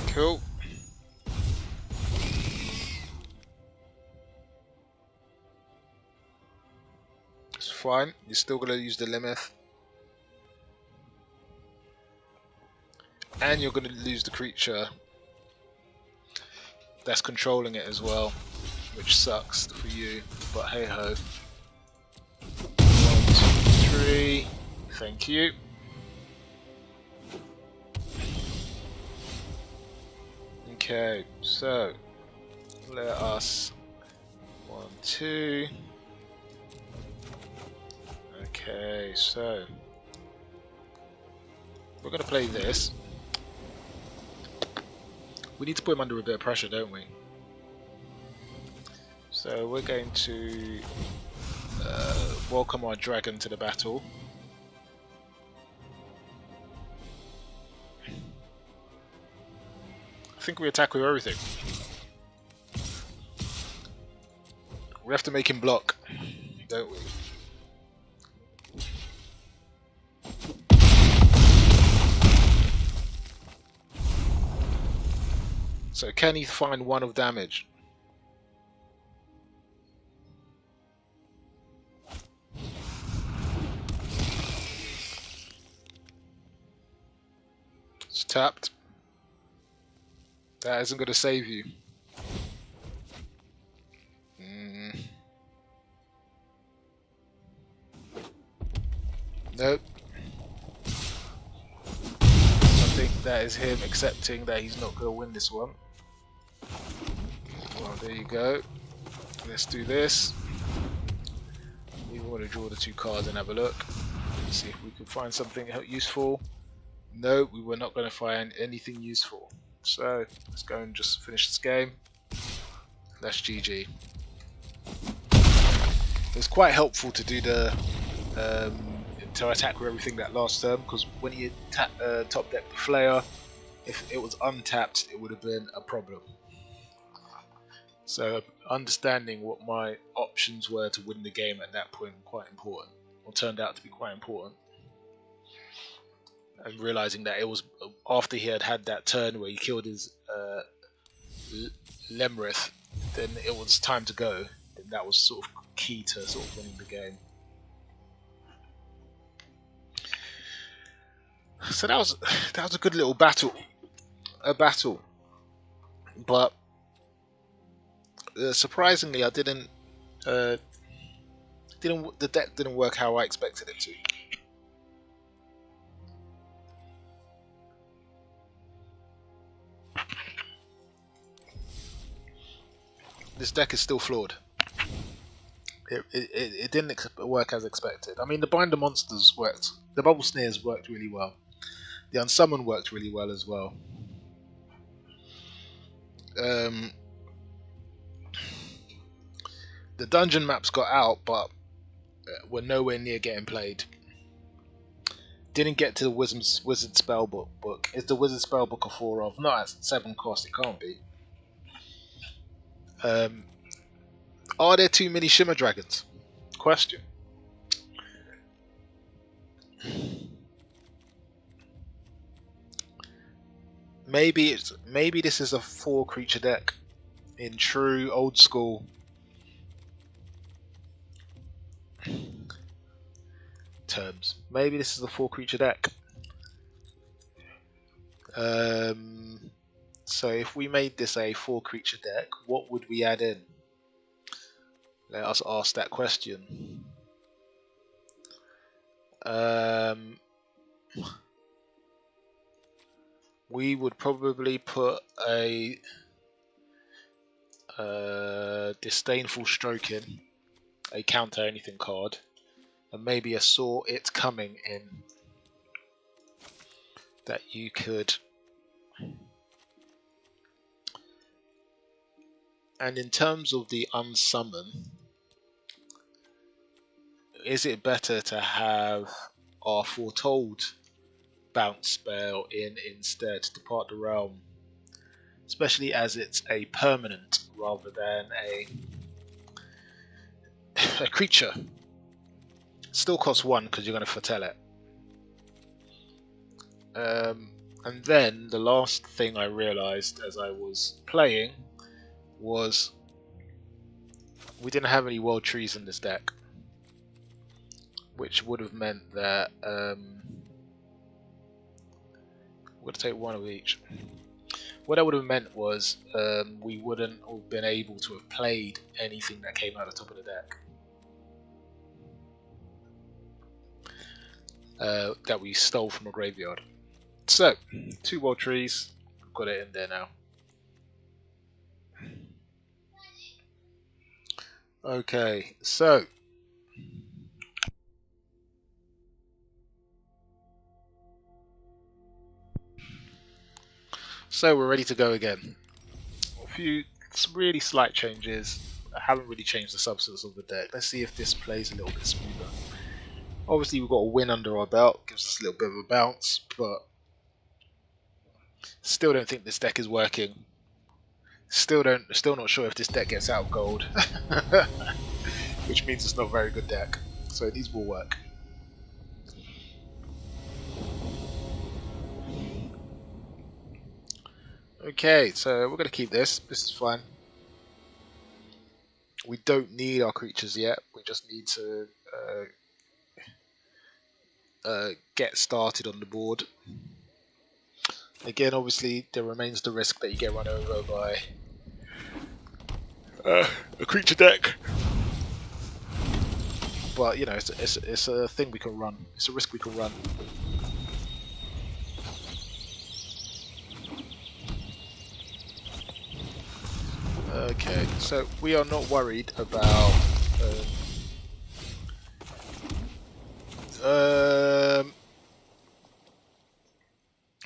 Cool. It's fine. You're still going to use the limit. And you're going to lose the creature that's controlling it as well, which sucks for you, but hey ho. 1, 2, 3. Thank you. Okay, so let us 1, 2. Okay, so we're going to play this. We need to put him under a bit of pressure, don't we? So we're going to welcome our dragon to the battle. I think we attack with everything. We have to make him block, don't we? So can he find 1 of damage? It's tapped. That isn't going to save you. Nope. I think that is him accepting that he's not going to win this one. Well, there you go. Let's do this. We want to draw the 2 cards and have a look. Let's see if we can find something useful. No, we were not going to find anything useful. So let's go and just finish this game. That's GG. It was quite helpful to do the to attack with everything that last turn, because when you top deck the Flayer, if it was untapped, it would have been a problem. So understanding what my options were to win the game at that point quite important, or turned out to be quite important. And realizing that it was after he had that turn where he killed his Lemrith, then it was time to go. And that was sort of key to sort of winning the game. So that was a good little battle, but surprisingly, I didn't. The deck didn't work how I expected it to. This deck is still flawed. It didn't work as expected. I mean, the Binder Monsters worked. The Bubble Snares worked really well. The Unsummon worked really well as well. The dungeon maps got out, but were nowhere near getting played. Didn't get to the Wizard Spellbook. Is the Wizard Spellbook a 4 of? Not at 7 cost, it can't be. Are there too many Shimmer Dragons? Question. Maybe this is a 4 creature deck in true old school terms. Maybe this is a 4 creature deck. So if we made this a 4 creature deck, what would we add in? Let us ask that question. We would probably put a Disdainful Stroke in, a counter anything card, and maybe a Saw It Coming in that you could. And in terms of the Unsummon, is it better to have our Foretold bounce spell in instead, Depart the Realm, especially as it's a permanent rather than a creature? Still costs 1 because you're going to foretell it. And then the last thing I realised as I was playing was we didn't have any World Trees in this deck, which would have meant that we're going to take 1 of each. What that would have meant was we wouldn't have been able to have played anything that came out of the top of the deck that we stole from a graveyard. So, 2 World Trees, got it in there now. Okay, so we're ready to go again. Some really slight changes. I haven't really changed the substance of the deck. Let's see if this plays a little bit smoother. Obviously we've got a win under our belt, gives us a little bit of a bounce, but still don't think this deck is working. Still not sure if this deck gets out of gold. Which means it's not a very good deck. So these will work. Okay, so we're going to keep this. This is fine. We don't need our creatures yet. We just need to get started on the board. Again, obviously, there remains the risk that you get run over by a creature deck. But, you know, it's a thing we can run. It's a risk we can run. Okay, so we are not worried about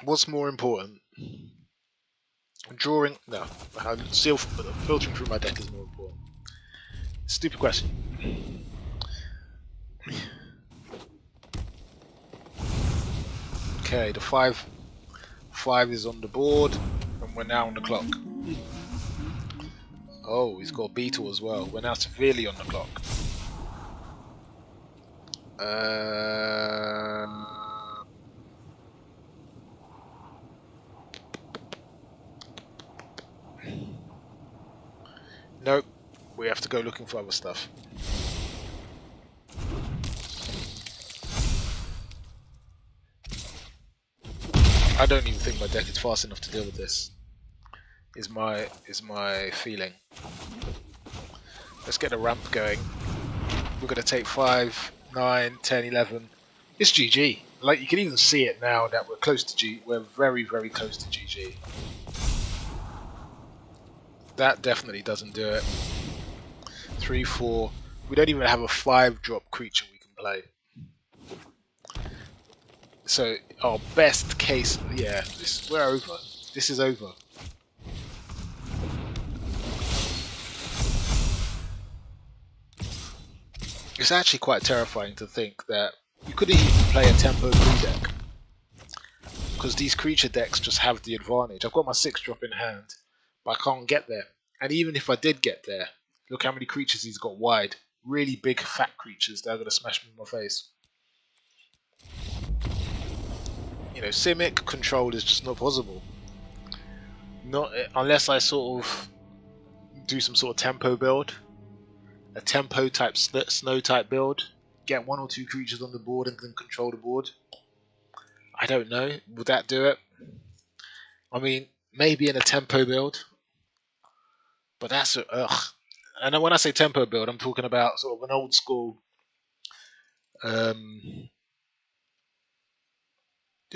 what's more important? Drawing? No, filtering through my deck is more important. Stupid question. Okay, the 5 is on the board, and we're now on the clock. Oh, he's got Beetle as well. We're now severely on the clock. Nope, we have to go looking for other stuff. I don't even think my deck is fast enough to deal with this. Is my feeling. Let's get the ramp going. We're going to take 5, 9, 10, 11. It's GG. Like, you can even see it now that we're close to G. We're very, very close to GG. That definitely doesn't do it. 3, 4. We don't even have a 5-drop creature we can play. So our best case, yeah, we're over. This is over. It's actually quite terrifying to think that you couldn't even play a tempo blue deck, because these creature decks just have the advantage. I've got my 6-drop in hand, but I can't get there. And even if I did get there, look how many creatures he's got wide. Really big, fat creatures that are going to smash me in my face. You know, Simic control is just not possible. Not unless I sort of do some sort of tempo build. A tempo type snow type build. Get 1 or 2 creatures on the board and then control the board. I don't know. Would that do it? I mean, maybe in a tempo build. But that's ugh. And when I say tempo build, I'm talking about sort of an old school.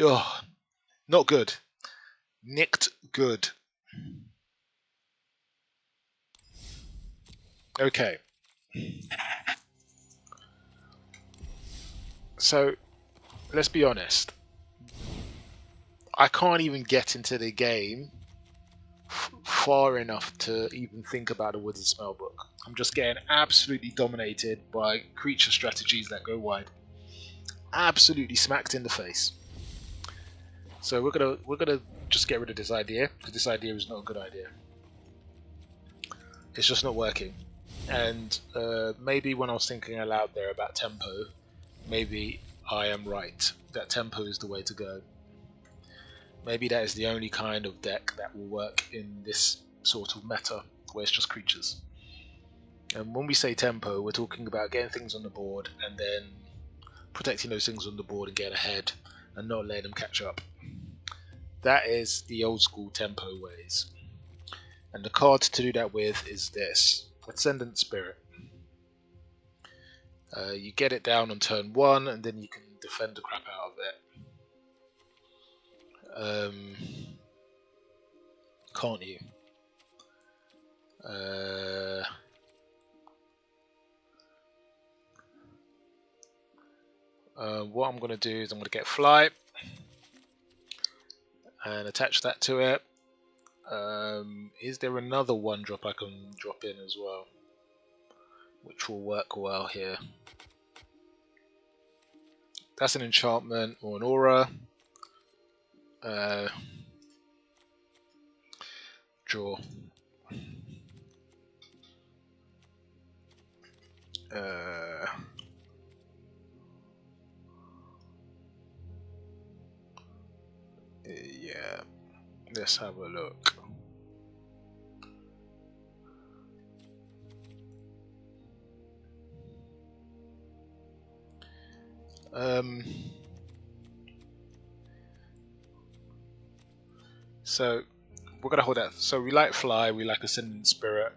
Oh, not good. Nicked good. Okay. So, let's be honest. I can't even get into the game far enough to even think about a Wizard Spellbook. I'm just getting absolutely dominated by creature strategies that go wide. Absolutely smacked in the face. So we're gonna just get rid of this idea, because this idea is not a good idea. It's just not working. And maybe when I was thinking aloud there about tempo, maybe I am right. That tempo is the way to go. Maybe that is the only kind of deck that will work in this sort of meta, where it's just creatures. And when we say tempo, we're talking about getting things on the board and then protecting those things on the board and getting ahead and not letting them catch up. That is the old school tempo ways. And the card to do that with is this, Ascendant Spirit. You get it down on turn 1 and then you can defend the crap out of it. Can't you? What I'm going to do is I'm going to get Fly and attach that to it. Is there another 1-drop I can drop in as well, which will work well here? That's an enchantment or an aura. Draw. Yeah, let's have a look. So we're gonna hold that. So we like Fly, we like Ascendant Spirit.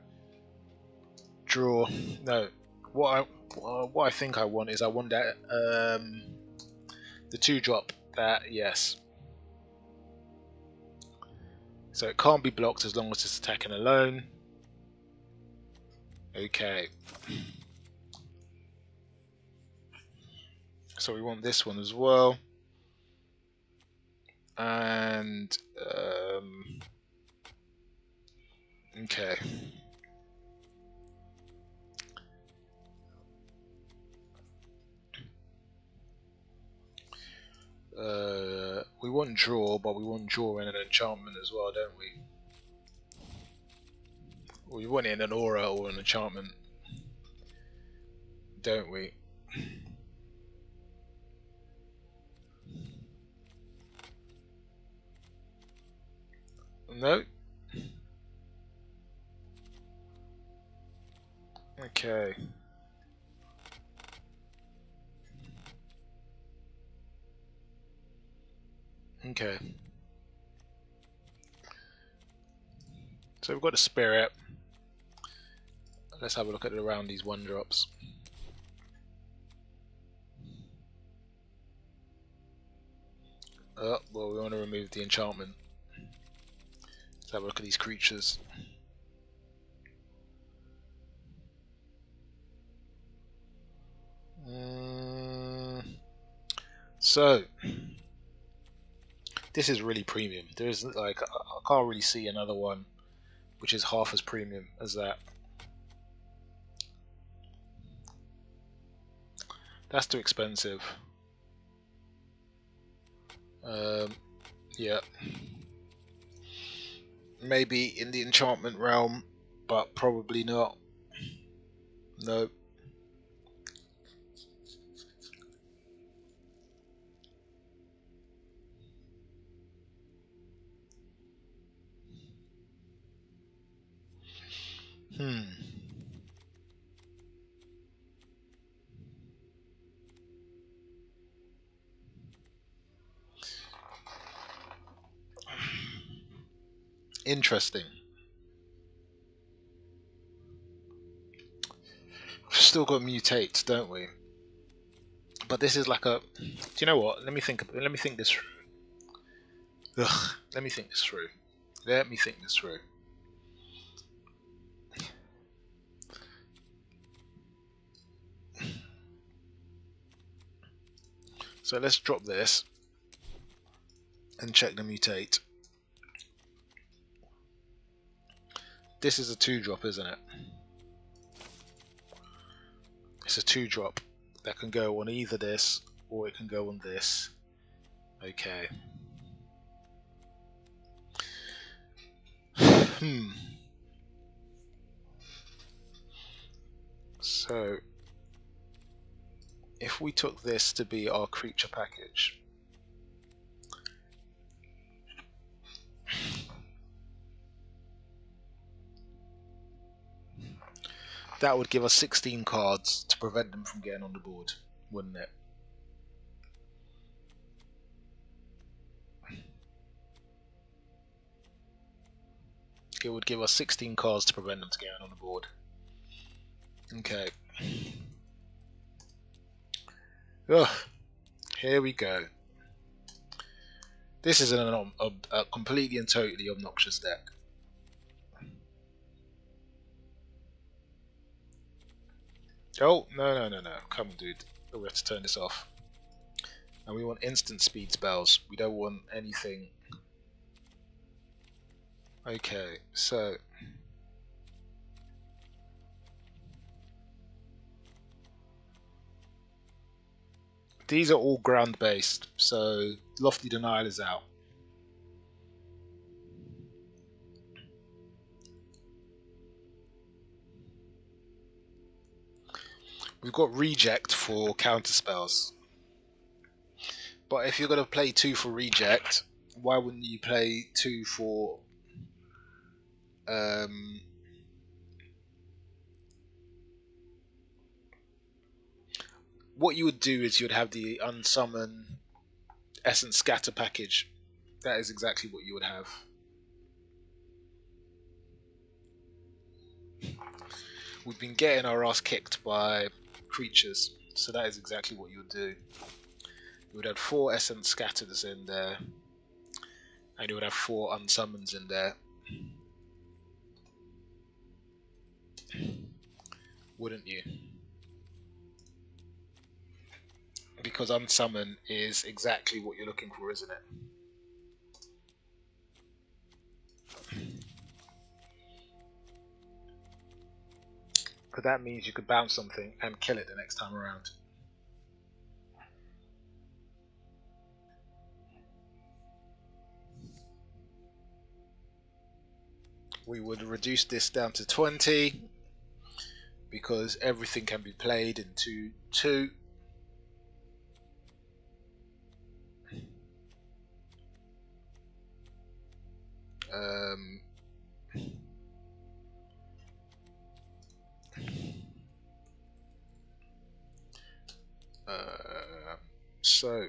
Draw. No, what I think I want is I want that the 2-drop. That, yes. So it can't be blocked as long as it's attacking alone. Okay. So we want this one as well. And okay. We want draw, but we want draw in an enchantment as well, don't we? We want it in an aura or an enchantment, don't we? No. Okay. Okay. So we've got a spirit. Let's have a look at it around these 1-drops. Oh, well, we want to remove the enchantment. Let's have a look at these creatures. So This is really premium. There isn't like I can't really see another one which is half as premium as that. That's too expensive. Yeah. Maybe in the enchantment realm, but probably not. No. Interesting. We've still got mutate, don't we? But this is like a. Do you know what? Let me think this through. Ugh. Let me think this through. Let me think this through. So let's drop this and check the mutate. This is a 2-drop, isn't it? It's a 2-drop that can go on either this or it can go on this. Okay. So if we took this to be our creature package, that would give us 16 cards to prevent them from getting on the board, wouldn't it? It would give us 16 cards to prevent them from getting on the board. Okay. Ugh. Here we go. This is a completely and totally obnoxious deck. Oh, no. Come on, dude. Oh, we have to turn this off. And we want instant speed spells. We don't want anything. Okay, so. These are all ground based, so Lofty Denial is out. We've got Reject for counter spells. But if you're going to play 2 for Reject, why wouldn't you play 2 for... what you would do is you'd have the Unsummon Essence Scatter package. That is exactly what you would have. We've been getting our ass kicked by creatures, so that is exactly what you would do. You would have 4 Essence Scatters in there, and you would have 4 Unsummons in there. Wouldn't you? Because Unsummon is exactly what you're looking for, isn't it? Because that means you could bounce something and kill it the next time around. We would reduce this down to 20 because everything can be played in 2/2. So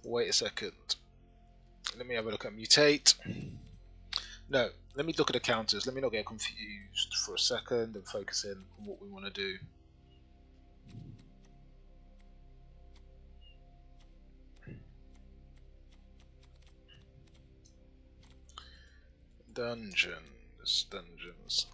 wait a second. Let me have a look at mutate. No, let me look at the counters. Let me not get confused for a second and focus in on what we want to do. Dungeons.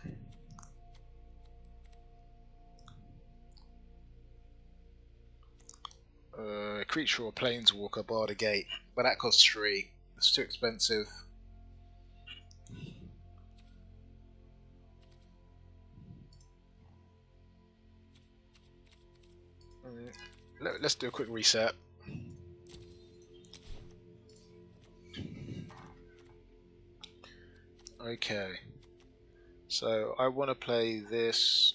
Creature or planeswalker, bar the gate, but that costs 3. It's too expensive. Let's do a quick reset. Okay, so I want to play this.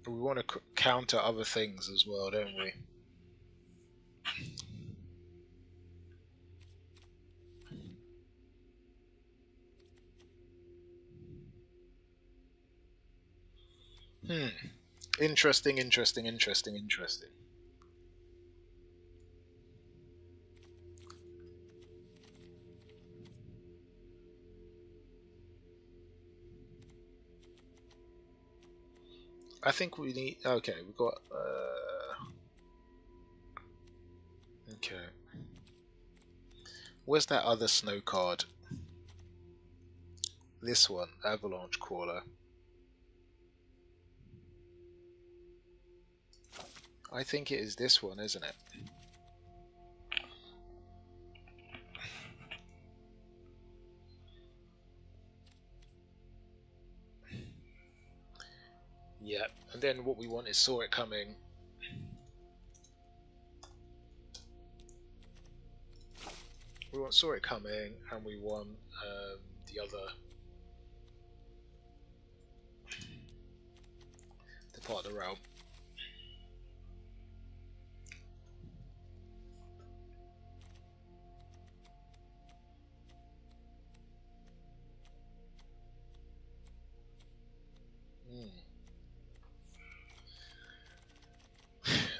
We want to counter other things as well, don't we? Interesting. I think we need. Okay, we've got. Okay. Where's that other snow card? This one, Avalanche Caller. I think it is this one, isn't it? Yeah, and then what we want is Saw It Coming. We want Saw It Coming, and we want the other. The part of the realm.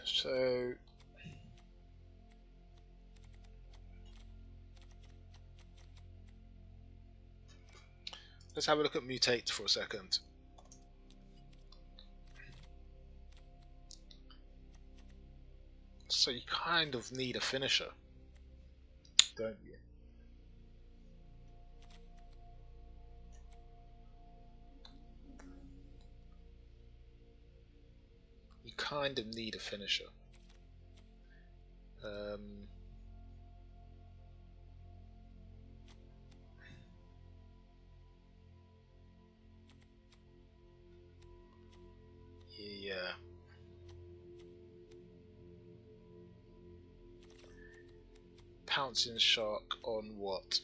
So let's have a look at Mutate for a second. So you kind of need a finisher, don't you? You kind of need a finisher. Yeah. Pouncing Shark on what?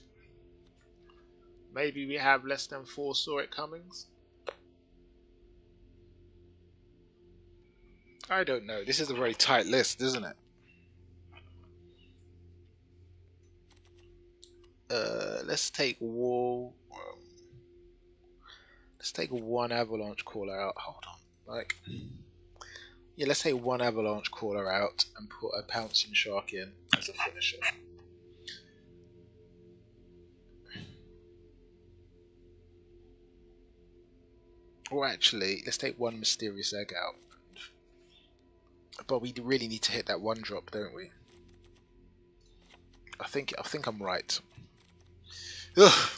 Maybe we have less than 4 Saw It Comings? I don't know. This is a very tight list, isn't it? Let's take Wall. Let's take one Avalanche Caller out. Hold on. Like, yeah, let's take one Avalanche Caller out and put a Pouncing Shark in as a finisher. Or actually, let's take one Mysterious Egg out. But we really need to hit that 1-drop, don't we? I think I'm right. Ugh.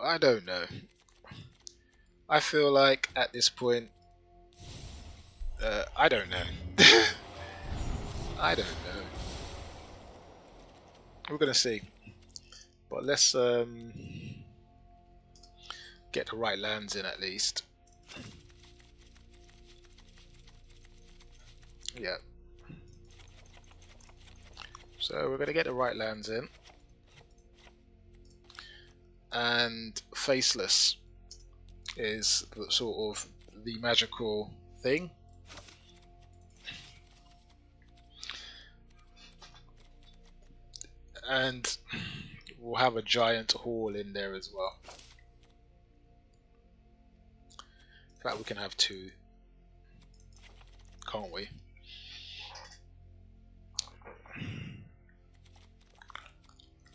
I don't know. I feel like at this point, I don't know. I don't know. We're gonna see. But let's get the right lands in at least. Yeah. So we're gonna get the right lands in. And Faceless is sort of the magical thing. And we'll have a giant hall in there as well. In fact, we can have 2, can't we?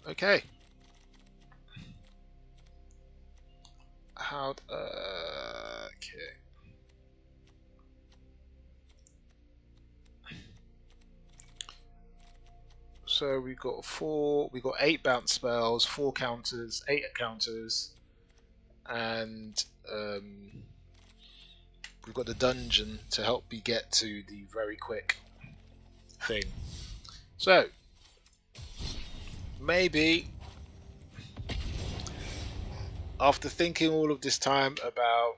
Okay. How? Okay. So we got 8 bounce spells, 4 counters, 8 counters, and we've got the dungeon to help me get to the very quick thing. So maybe after thinking all of this time about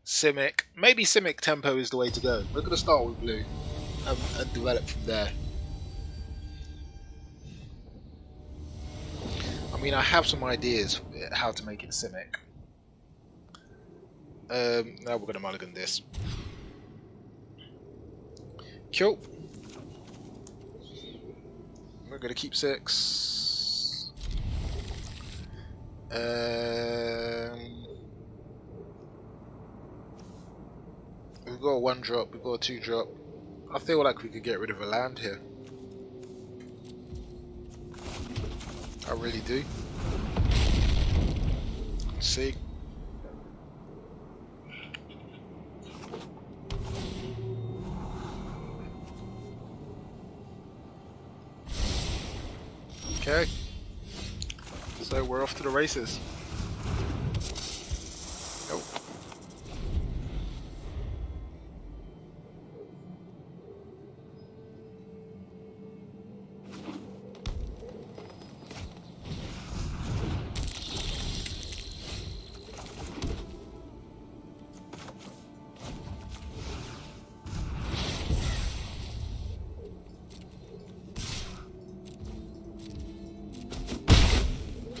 Simic, maybe Simic tempo is the way to go. We're going to start with blue and develop from there. I mean, I have some ideas how to make it Simic. Now we're going to mulligan this. Cool. We're going to keep 6. We've got a 1-drop, we've got a 2-drop. I feel like we could get rid of a land here. I really do. Let's see. Okay. So we're off to the races. Nope.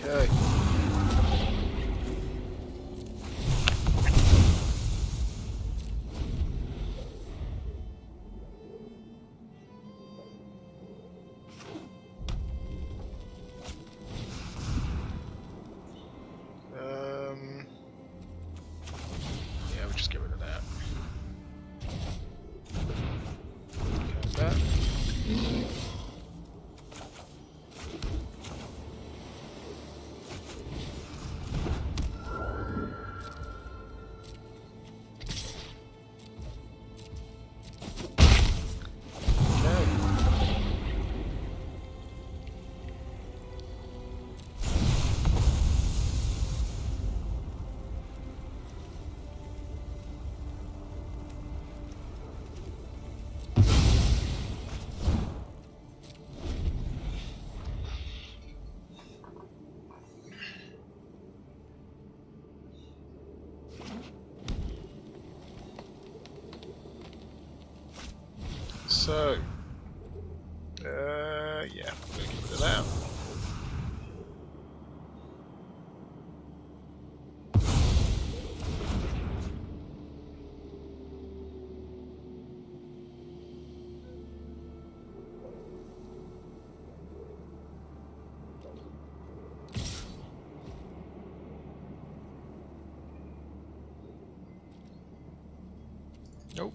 Okay. Yeah, we'll just get rid of that. Okay, that. So, yeah, we're gonna get rid of that. Nope.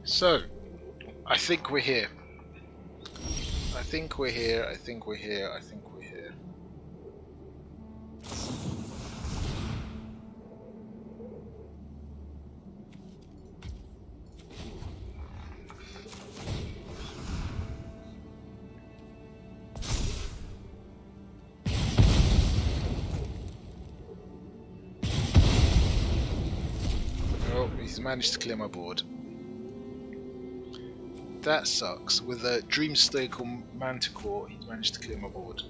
So, I think we're here. I think we're here, I think we're here, I think we're here. Oh, he's managed to clear my board. That sucks. With a Dreamstake or Manticore, he's managed to clear my board.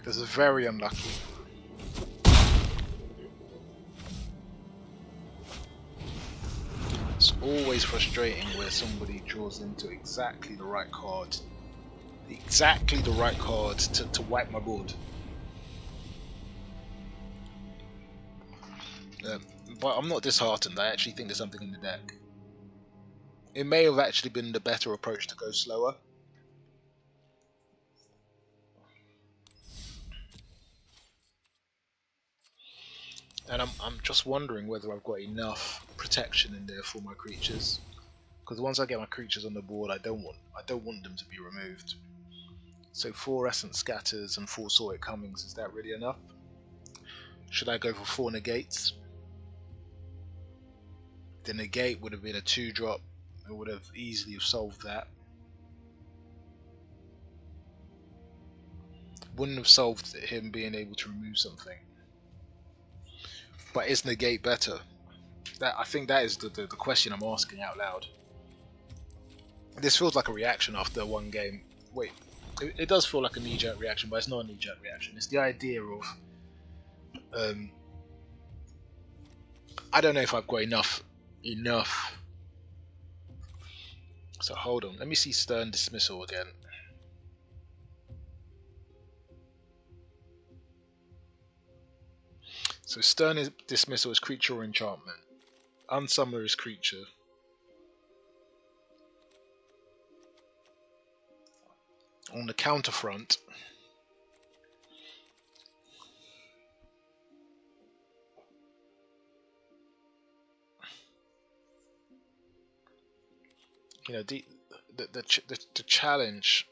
This is very unlucky. It's always frustrating where somebody draws into exactly the right card. Exactly the right card to wipe my board. But I'm not disheartened. I actually think there's something in the deck. It may have actually been the better approach to go slower. And I'm just wondering whether I've got enough protection in there for my creatures. Because once I get my creatures on the board, I don't want them to be removed. So 4 Essence Scatters and 4 Saw It Comings, is that really enough? Should I go for 4 Negates? The Negate would have been a 2-drop. It would have easily solved that. Wouldn't have solved him being able to remove something. But is Negate better? I think that is the question I'm asking out loud. This feels like a reaction after one game. Wait, it does feel like a knee-jerk reaction, but it's not a knee-jerk reaction. It's the idea of I don't know if I've got enough. So hold on, let me see Stern Dismissal again. So Stern Dismissal is creature or enchantment. Unsummoner is creature. On the counter front, you know, the challenge.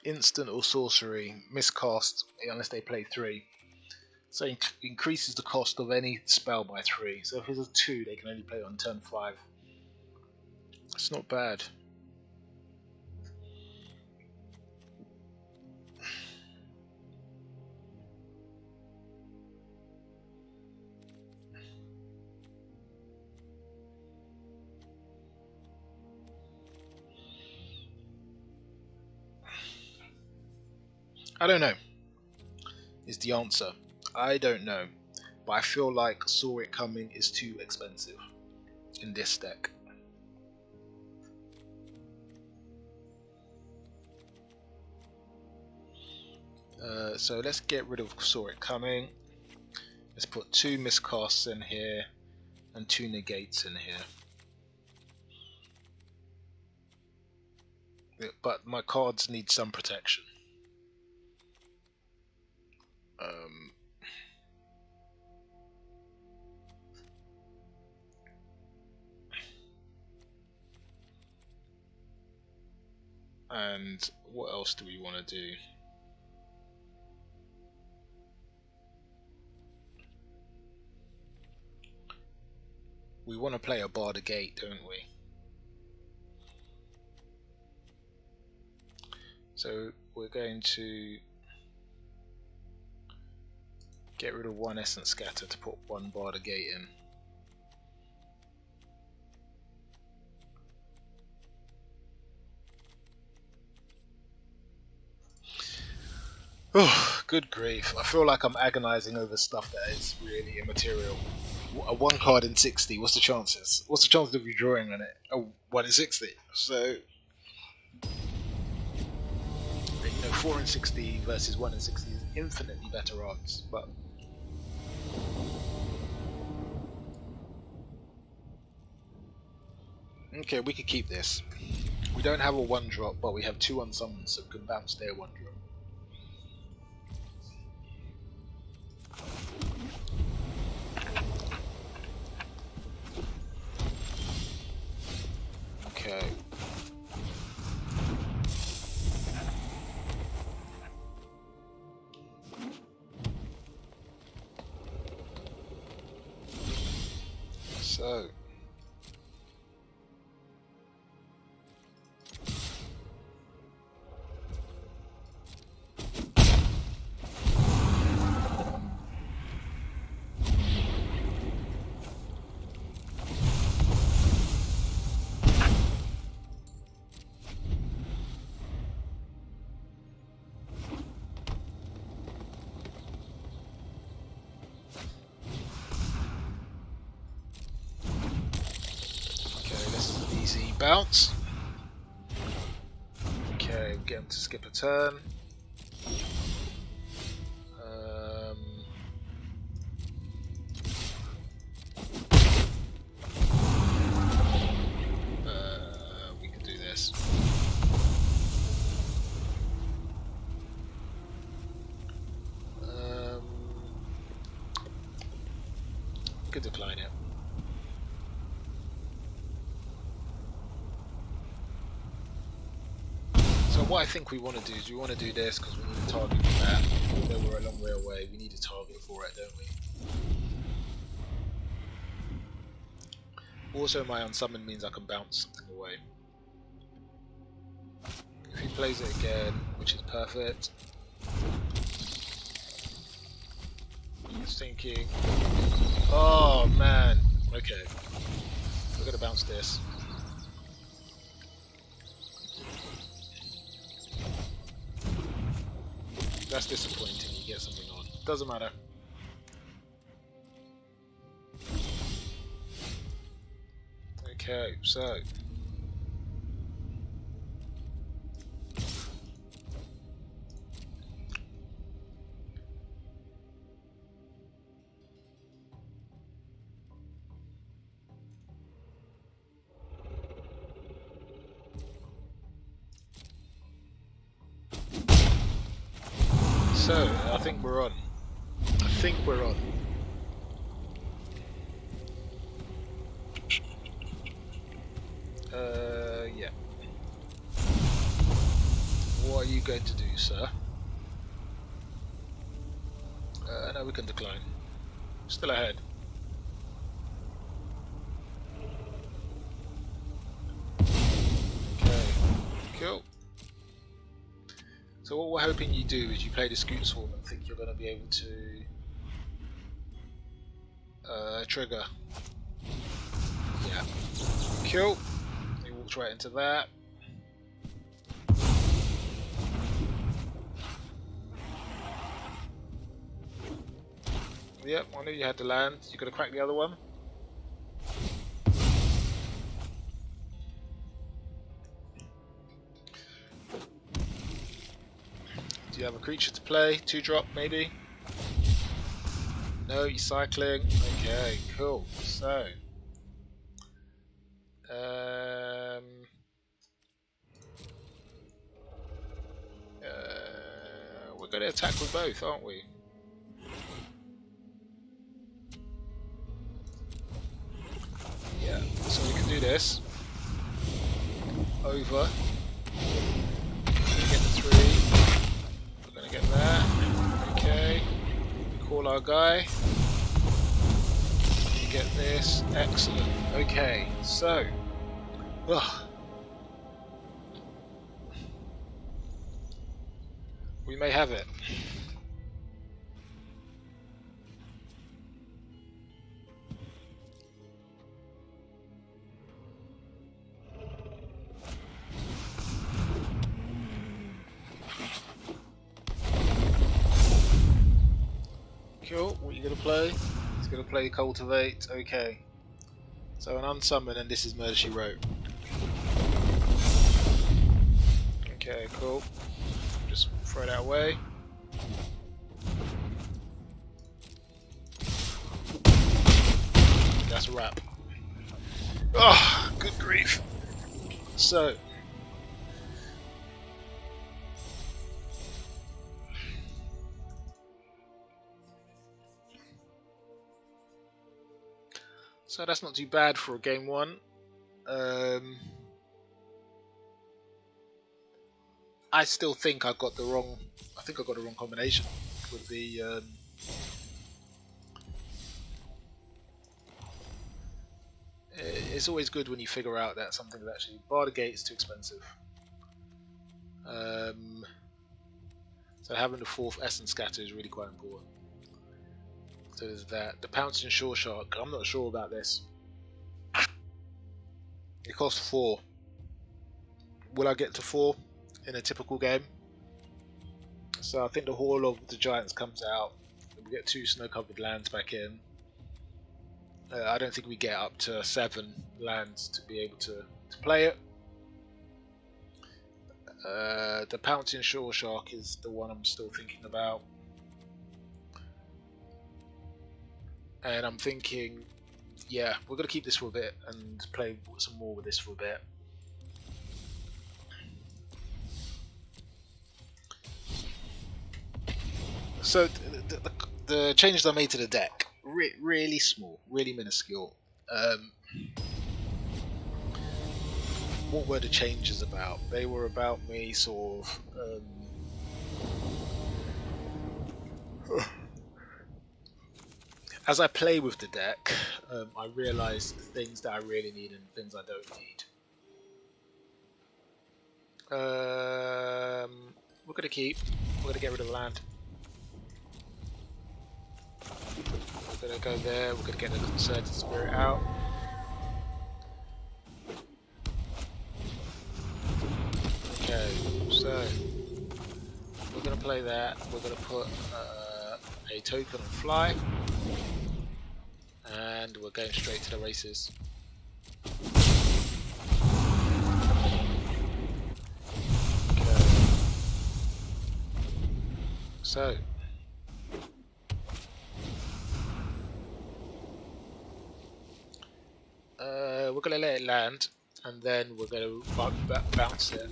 Instant or sorcery, miscast unless they play 3. So it increases the cost of any spell by 3. So if it's a 2, they can only play it on turn 5. It's not bad. I don't know, is the answer. I don't know. But I feel like Saw It Coming is too expensive in this deck. So let's get rid of Saw It Coming. Let's put 2 miscasts in here and 2 negates in here. But my cards need some protection. And what else do we want to do? We want to play a Bar the Gate, don't we? So we're going to get rid of 1 Essence Scatter to put 1 Bar the Gate in. Oh, good grief. I feel like I'm agonizing over stuff that is really immaterial. A 1 card in 60, what's the chances? What's the chance of you drawing on it? A 1 in 60. So, 4 in 60 versus 1 in 60 is infinitely better odds, but okay, we could keep this. We don't have a 1-drop, but we have 2 unsummons, so we can bounce their 1-drop. Okay. So bounce. Okay, get him to skip a turn. We can do this. decline it. So what I think we want to do is we want to do this because we need a target for that. Although we're a long way away, we need a target for it, don't we? Also, my unsummon means I can bounce something away. If he plays it again, which is perfect. Just thinking. Oh man. Okay. We're gonna bounce this. That's disappointing. You get something on. Doesn't matter. Okay, so. So, I think we're on. I think we're on. Yeah. What are you going to do, sir? No, we can decline. Still ahead. Okay, cool. So what we're hoping you do is you play the Scoot Swarm and think you're going to be able to trigger. Yeah. Cool. He walks right into that. Yep, I knew you had to land. You got to crack the other one. Do you have a creature to play? 2-drop maybe? No, you're cycling. Okay, cool. So, we're going to attack with both, aren't we? Yeah. So we can do this. Over. Get the 3. We're going to get that. Okay. We call our guy. We get this. Excellent. Okay. So. We may have it. Cool, what are you going to play? He's going to play Cultivate, okay. So an Unsummon and this is Murder She Wrote. Okay, cool. Just throw that away. That's a wrap. Oh, good grief. So. So that's not too bad for a game 1. I still think I got the wrong. I think I got the wrong combination with the. It's always good when you figure out that something is actually bar the gate is too expensive. So having the 4th Essence Scatter is really quite important. So there's that. The Pouncing Shore Shark. I'm not sure about this. It costs 4. Will I get to 4 in a typical game? So I think the Hall of the Giants comes out. We get 2 snow-covered lands back in. I don't think we get up to 7 lands to be able to play it. The Pouncing Shore Shark is the one I'm still thinking about. And I'm thinking, yeah, we're going to keep this for a bit and play some more with this for a bit. So the changes I made to the deck, really small, really minuscule. What were the changes about? They were about me sort of as I play with the deck, I realise things that I really need and things I don't need. We're gonna keep. We're gonna get rid of the land. We're gonna go there. We're gonna get the Concerted Spirit out. Okay, so we're gonna play that. We're gonna put a token on fly, and we're going straight to the races. So, we're going to let it land, and then we're going to bounce it.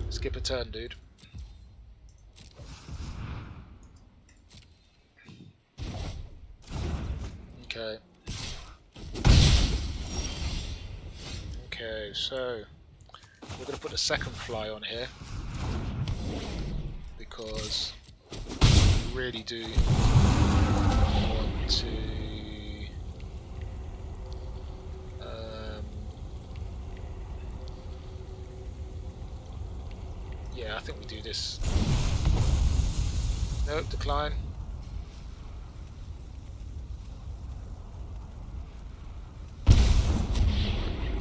Skip a turn, dude. Okay. Okay, so we're going to put the second fly on here, because we really do want to yeah, I think we do this. Nope, decline.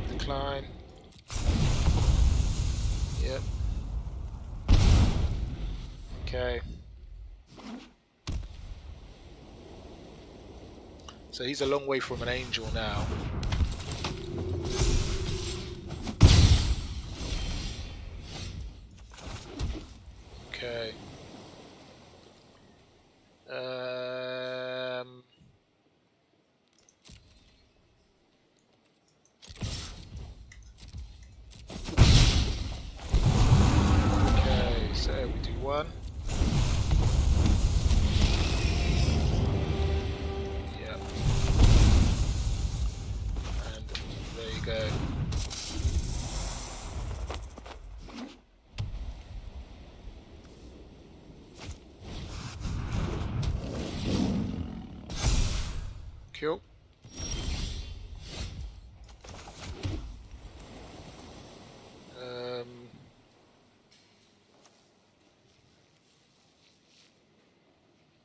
Decline. Yep. Okay. So he's a long way from an angel now. Okay. Okay, so we do one. Yep. And there you go. Cool.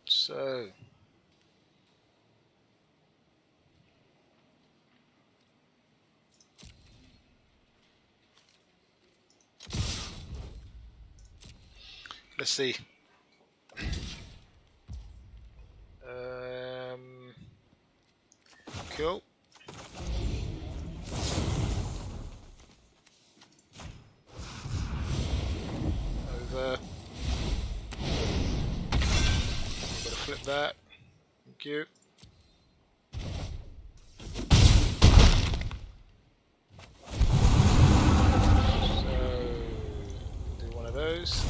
So let's see. Cool. Over. Gotta flip that. Thank you. So do one of those.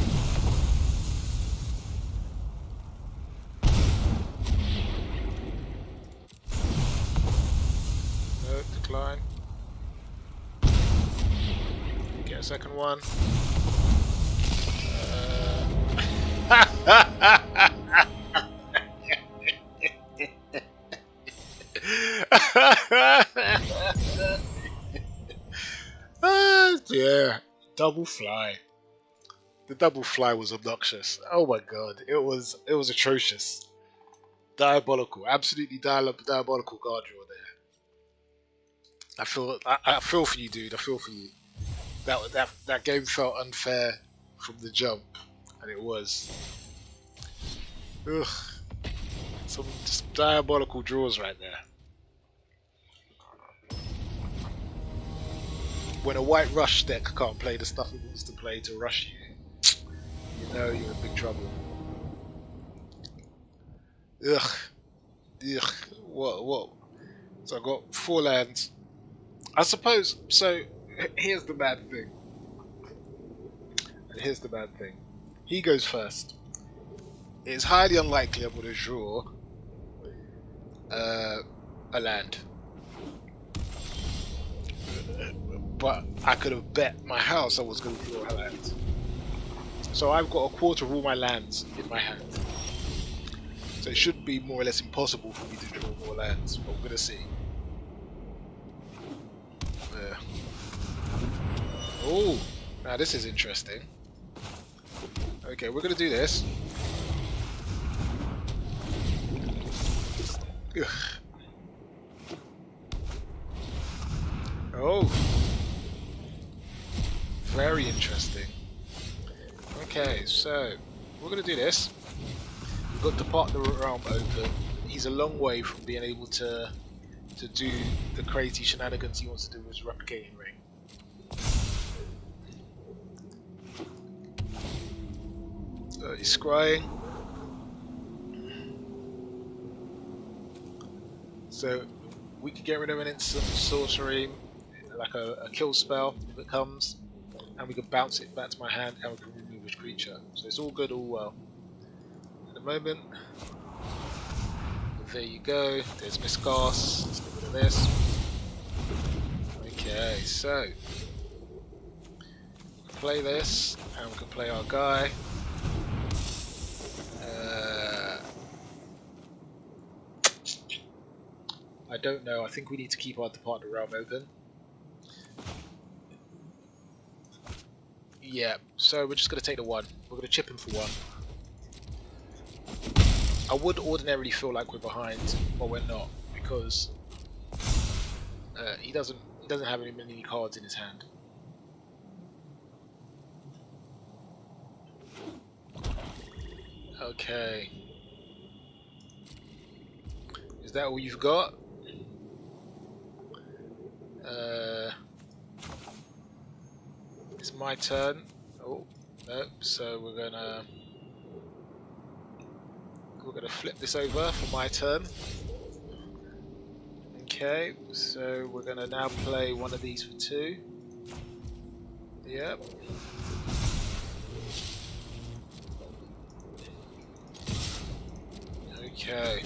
No, decline. Get a second one. Yeah, double fly. The double fly was obnoxious. Oh my god, it was atrocious, diabolical, absolutely diabolical card draw there. I feel for you, dude. I feel for you. That game felt unfair from the jump, and it was. Ugh, some just diabolical draws right there. When a white rush deck can't play the stuff it wants to play to rush you, you know you're in big trouble. Ugh. Ugh. What? So I got 4 lands. I suppose, so here's the bad thing. And here's the bad thing. He goes first. It's highly unlikely I'm going to draw a land. But I could have bet my house I was going to draw a land. So I've got a quarter of all my lands in my hand. So it should be more or less impossible for me to draw more lands, but we're going to see. Oh, now this is interesting. Okay, we're going to do this. Ugh. Oh, very interesting. Okay, so we're going to do this. We've got Depart the Realm open. He's a long way from being able to do the crazy shenanigans he wants to do with his replicating ring. He's scrying. So we could get rid of an instant sorcery, like a kill spell if it comes, and we could bounce it back to my hand and we can remove his creature. So it's all good, all well. At the moment, there you go, there's Miscast, let's get rid of this. Okay, so we can play this, and we can play our guy. I don't know, I think we need to keep our Depart the Realm open. Yeah, so we're just going to take the 1. We're going to chip him for 1. I would ordinarily feel like we're behind, but we're not, because he doesn't have any many cards in his hand. Okay. Is that all you've got? It's my turn. Oh, no. So we're gonna flip this over for my turn. Okay, so we're gonna now play one of these for 2. Yep. Okay.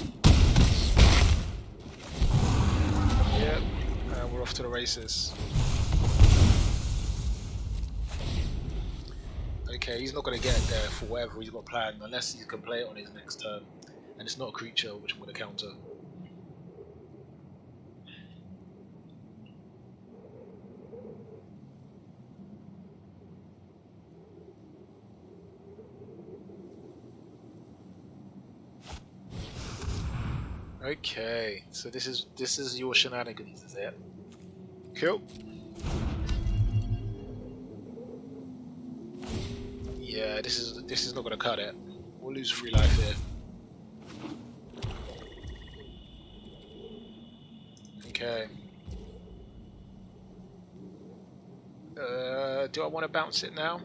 Yep. And we're off to the races. Okay, he's not going to get there for whatever he's got planned unless he can play it on his next turn. And it's not a creature, which I'm going to counter. Okay, so this is your shenanigans, is it? Cool. Yeah, this is not going to cut it. We'll lose 3 life here. Okay. Do I want to bounce it now?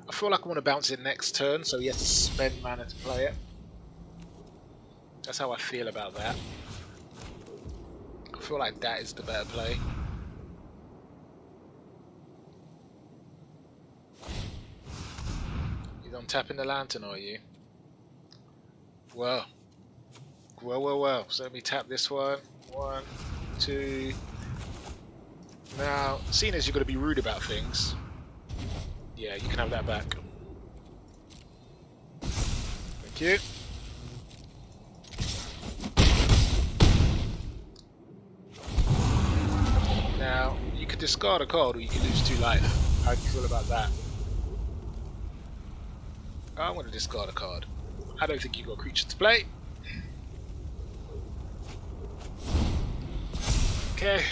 I feel like I want to bounce it next turn, so he has to spend mana to play it. That's how I feel about that. I feel like that is the better play. You're untapping the lantern, are you? Well. So let me tap this one. 1, 2. Now, seeing as you're going to be rude about things, yeah, you can have that back. Thank you. Now, you could discard a card or you could lose 2 life. How do you feel about that? I'm going to discard a card. I don't think you've got a creature to play. Okay.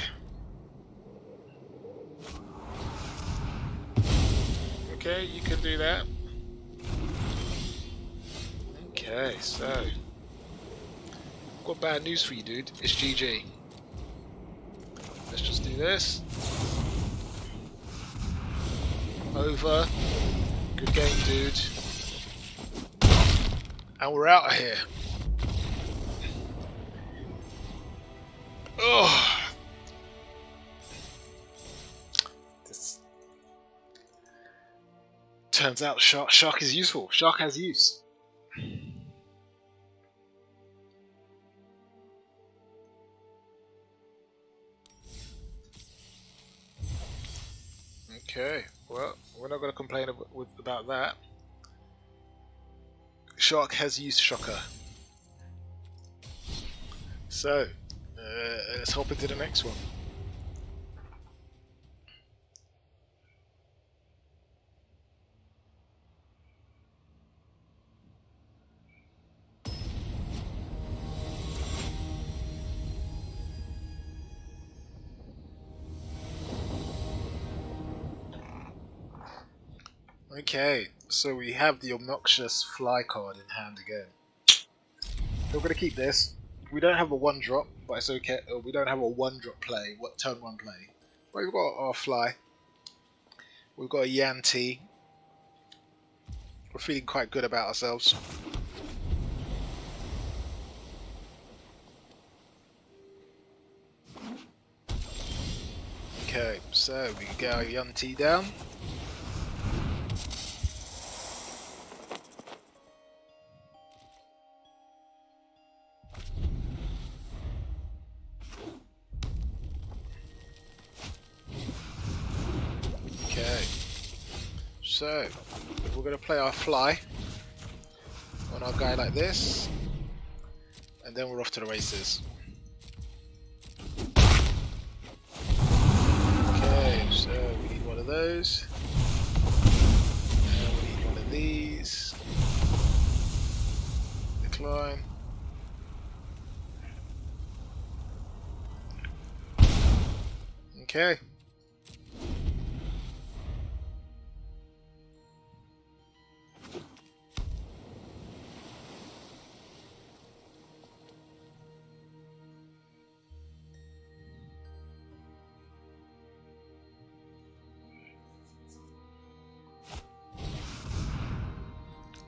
Okay, you can do that. Okay, so I've got bad news for you, dude. It's GG. Let's just do this. Over. Good game, dude. And we're out of here. Oh. Turns out Shark is useful. Shark has use. Okay, well, we're not going to complain about that. Shark has used Shocker. So, let's hop into the next one. Okay, so we have the obnoxious fly card in hand again. We're going to keep this. We don't have a 1-drop, but it's okay. We don't have a 1-drop play, turn 1 play. But we've got our fly. We've got a Yanti. We're feeling quite good about ourselves. Okay, so we can get our Yanti down. Okay, so we're going to play our fly on our guy like this, and then we're off to the races. Okay, so we need one of those, and we need one of these. Decline. Okay.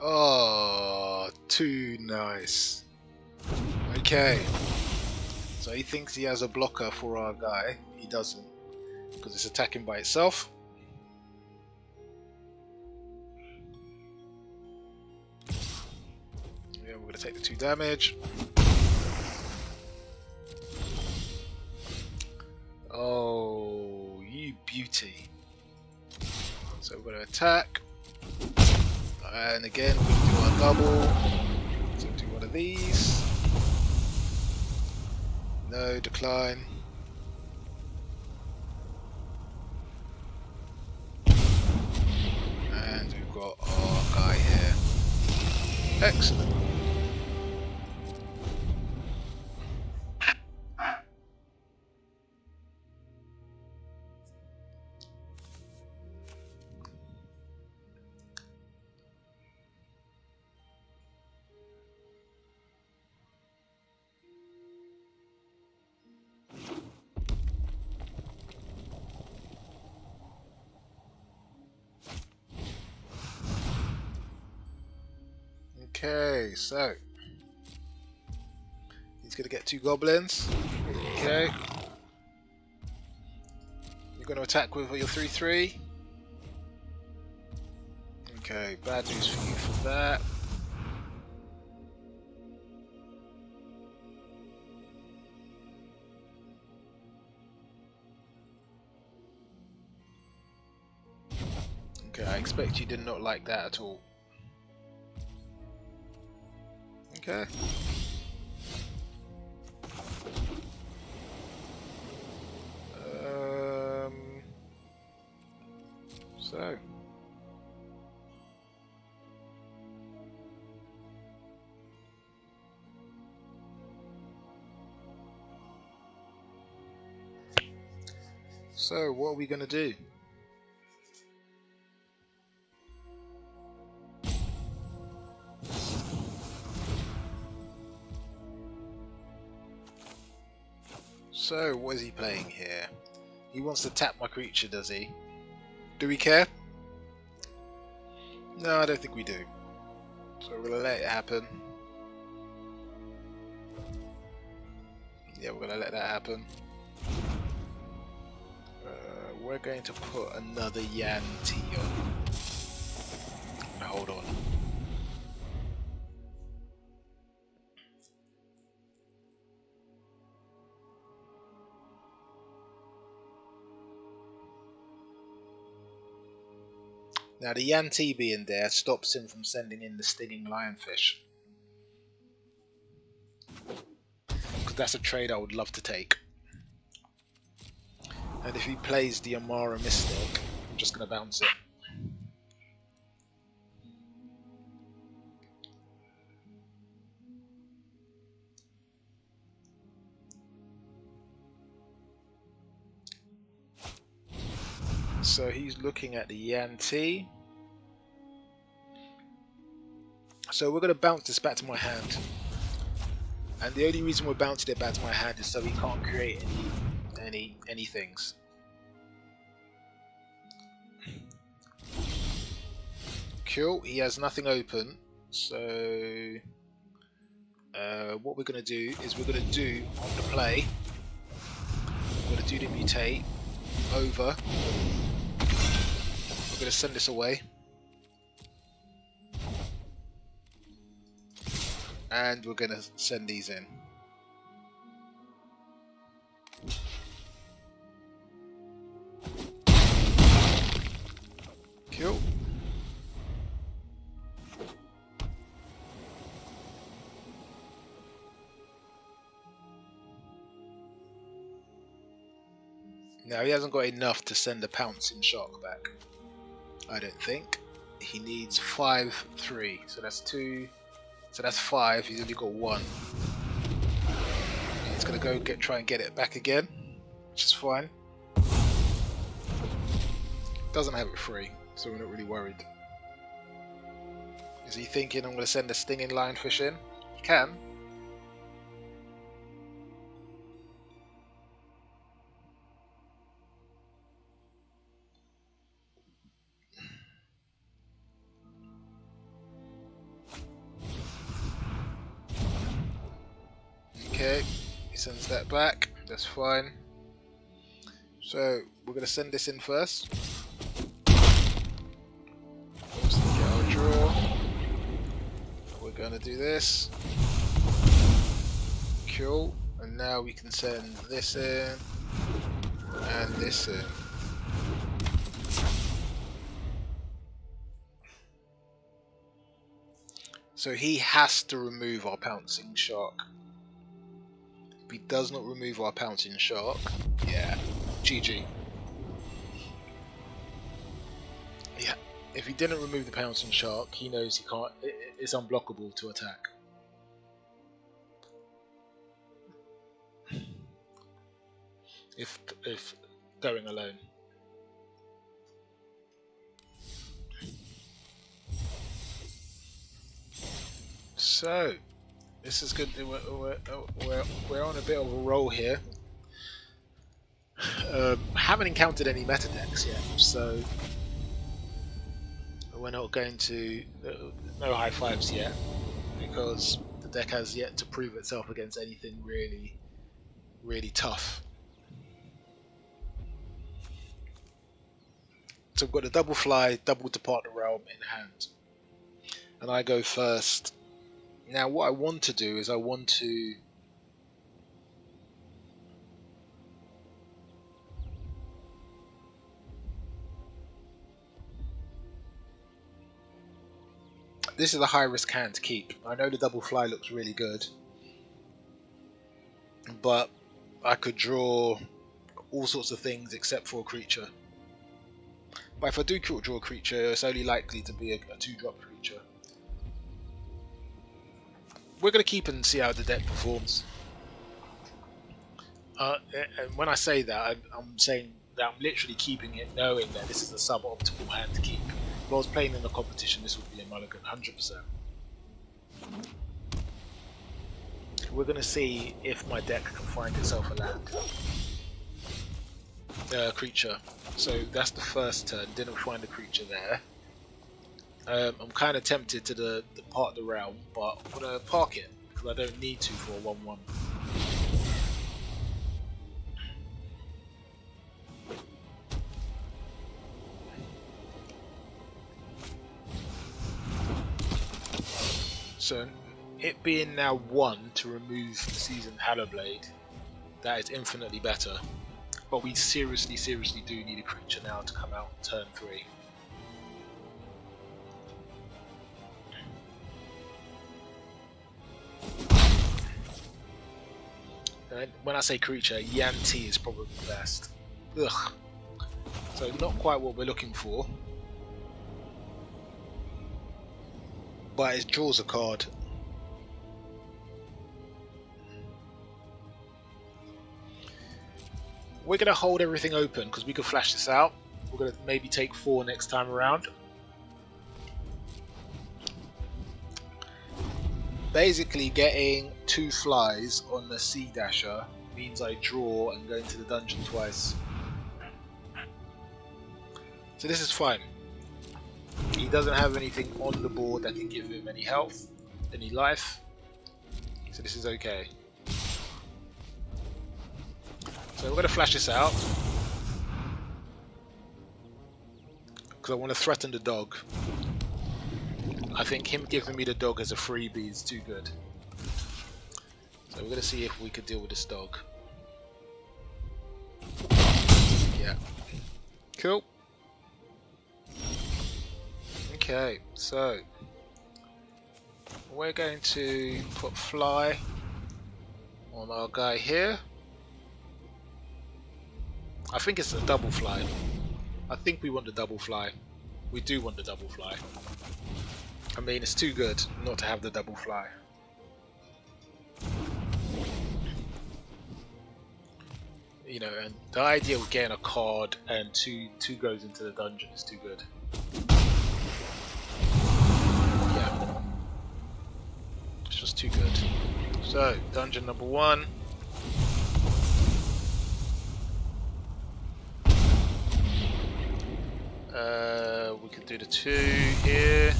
Oh, too nice. Okay. So he thinks he has a blocker for our guy. He doesn't, because it's attacking by itself. Yeah, we're going to take the 2 damage. Oh, you beauty. So we're going to attack. And again, we're going to do our double. So we'll do one of these. No, decline. And we've got our guy here. Excellent. Okay, so he's going to get 2 goblins. Okay. You're going to attack with your 3/3. Okay, bad news for you for that. Okay, I expect you did not like that at all. Okay. So. So, what are we going to do? So, what is he playing here? He wants to tap my creature, does he? Do we care? No, I don't think we do. So we're going to let it happen. Yeah, we're going to let that happen. We're going to put another Yanti on. hold on. Now the Yanti being there stops him from sending in the stinging lionfish. Because that's a trade I would love to take. And if he plays the Amara Mystic, I'm just going to bounce it. So he's looking at the Yanti. So we're going to bounce this back to my hand. And the only reason we're bouncing it back to my hand is so he can't create any things. Cool, he has nothing open. So what we're going to do is we're going to do on the play, we're going to do the mutate over. We're going to send this away. And we're going to send these in. Cool. Now he hasn't got enough to send a pouncing shark back. I don't think. He needs 5, 3. So that's 2. So that's 5. He's only got 1. He's gonna go try and get it back again, which is fine. Doesn't have it free, so we're not really worried. Is he thinking I'm gonna send a stinging lionfish in? He can. Okay, he sends that back, that's fine. So, we're going to send this in first. Let's look at our draw. We're going to do this. Cool, and now we can send this in, and this in. So he has to remove our pouncing shark. If he does not remove our pouncing shark, yeah, GG. Yeah, if he didn't remove the pouncing shark, he knows he can't. It's unblockable to attack. If going alone. So. This is good. We're on a bit of a roll here. Haven't encountered any meta decks yet, so we're not going to no high fives yet because the deck has yet to prove itself against anything really tough. So we've got a double fly, double Depart the Realm in hand, and I go first. Now what I want to do is I want to this is a high risk hand to keep. I know the double fly looks really good, but I could draw all sorts of things except for a creature. But if I do draw a creature, it's only likely to be a 2-drop creature. We're going to keep and see how the deck performs. And when I say that, I'm saying that I'm literally keeping it knowing that this is a suboptimal hand to keep. If I was playing in a competition, this would be a mulligan, 100%. We're going to see if my deck can find itself a land. Creature. So that's the first turn, didn't find a creature there. I'm kind of tempted to depart the realm, but I'm going to park it because I don't need to for a 1-1. So it being now 1 to remove the Seasoned Hallowblade, that is infinitely better. But we seriously do need a creature now to come out turn 3. And when I say creature, Yanti is probably best. Ugh. So not quite what we're looking for. But it draws a card. We're going to hold everything open because we can flash this out. We're going to maybe take 4 next time around. Basically getting 2 flies on the Sea Dasher means I draw and go into the dungeon twice. So this is fine. He doesn't have anything on the board that can give him any health, any life. So this is okay. So we're going to flash this out. Because I want to threaten the dog. I think him giving me the dog as a freebie is too good. So we're going to see if we could deal with this dog. Yeah. Cool. Okay, so we're going to put fly on our guy here. I think it's a double fly. I think we want the double fly. We do want the double fly. I mean, it's too good not to have the double fly. You know, and the idea of getting a card and two goes into the dungeon is too good. Yeah. It's just too good. So, dungeon number 1. We can do the 2 here.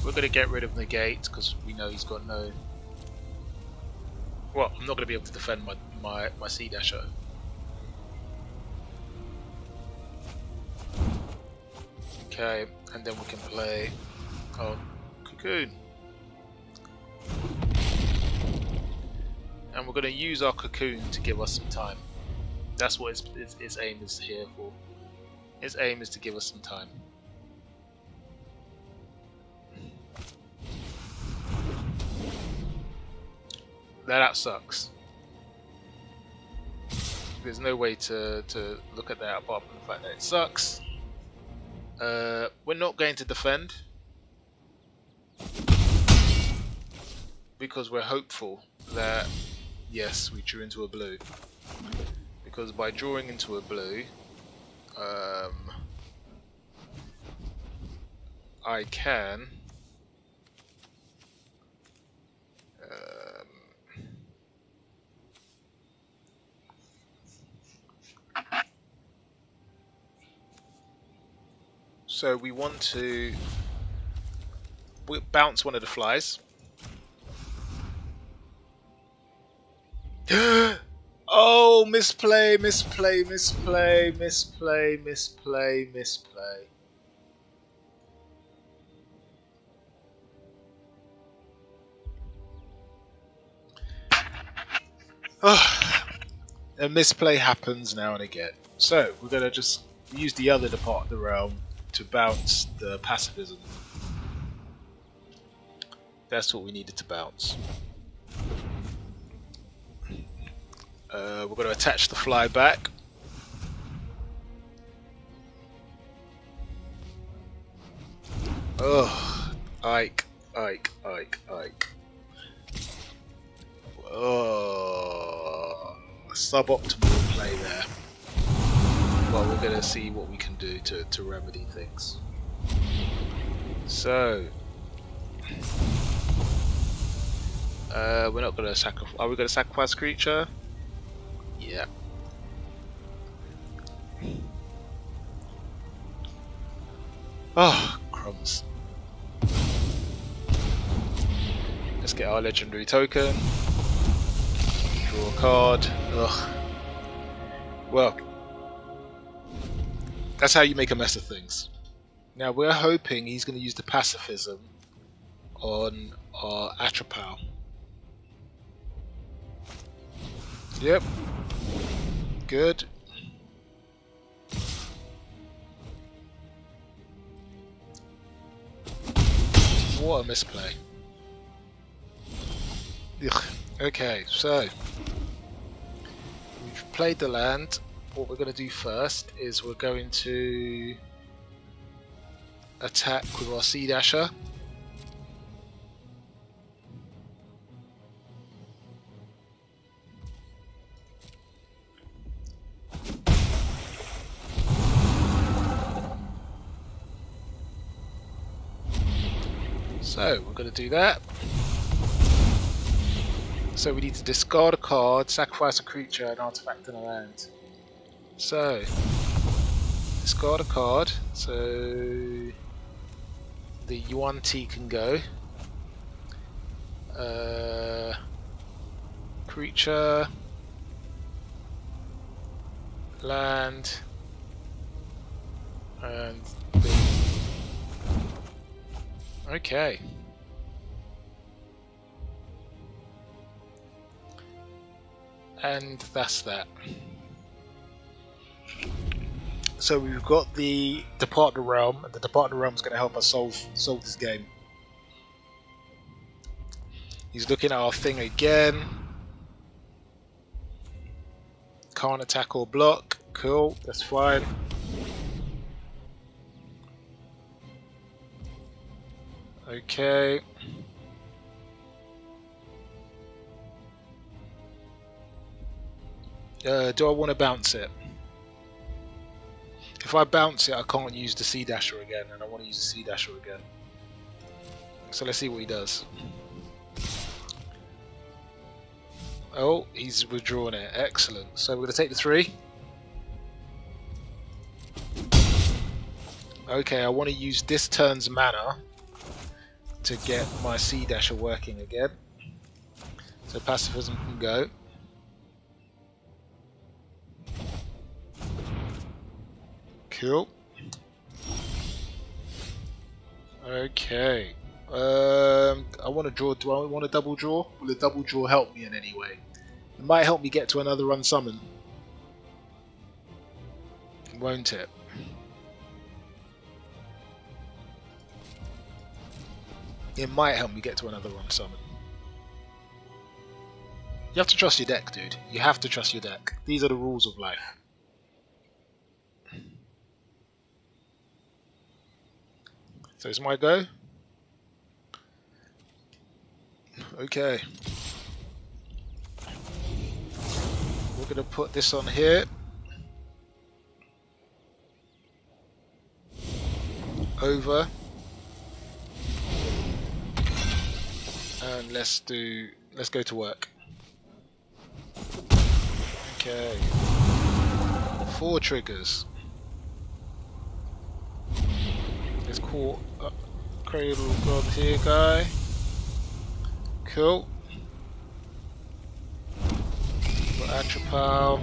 We're going to get rid of negate because we know he's got no... Well, I'm not going to be able to defend my Sea Dasher. Okay, and then we can play our Cocoon. And we're going to use our Cocoon to give us some time. That's what its aim is here for. His aim is to give us some time. That sucks. There's no way to look at that apart from the fact that it sucks. We're not going to defend because we're hopeful that yes, we drew into a blue. Because by drawing into a blue, I can so we want to bounce one of the flies. Oh, misplay. Oh, a misplay happens now and again. So we're gonna just use the other part of the realm to bounce the pacifism. That's what we needed to bounce. We're going to attach the fly back. Oh, Ike. Oh, suboptimal play there. Well, we're going to see what we can do to remedy things. So, we're not going to sacrifice. Are we going to sacrifice creature? Yeah. Oh, crumbs. Let's get our legendary token. Draw a card. Ugh. Well, that's how you make a mess of things. Now we're hoping he's going to use the pacifism on our Atropal. Yep. Good. What a misplay. Ugh. Okay, so we've played the land. What we're going to do first is we're going to attack with our Sea Dasher. So we're going to do that. So we need to discard a card, sacrifice a creature, and artifact in a land. So discard a card. So the Yuan T can go. Creature, land, and okay. And that's that. So we've got the Depart the Realm, and the Depart the Realm is going to help us solve this game. He's looking at our thing again. Can't attack or block. Cool, that's fine. Okay. Do I want to bounce it? If I bounce it, I can't use the Sea Dasher again, and I want to use the Sea Dasher again. So let's see what he does. Oh, he's withdrawn it. Excellent. So we're going to take the 3. Okay, I want to use this turn's mana to get my Sea Dasher working again. So pacifism can go. Cool. Okay. I want to draw. Do I want a double draw? Will a double draw help me in any way? It might help me get to another unsummon. Won't it? It might help me get to another unsummon. You have to trust your deck, dude. You have to trust your deck. These are the rules of life. So it's my go. Okay. We're going to put this on here. Over. And let's go to work. Okay. 4 triggers. Let's call Cradle God here, guy. Cool. Got Atropal.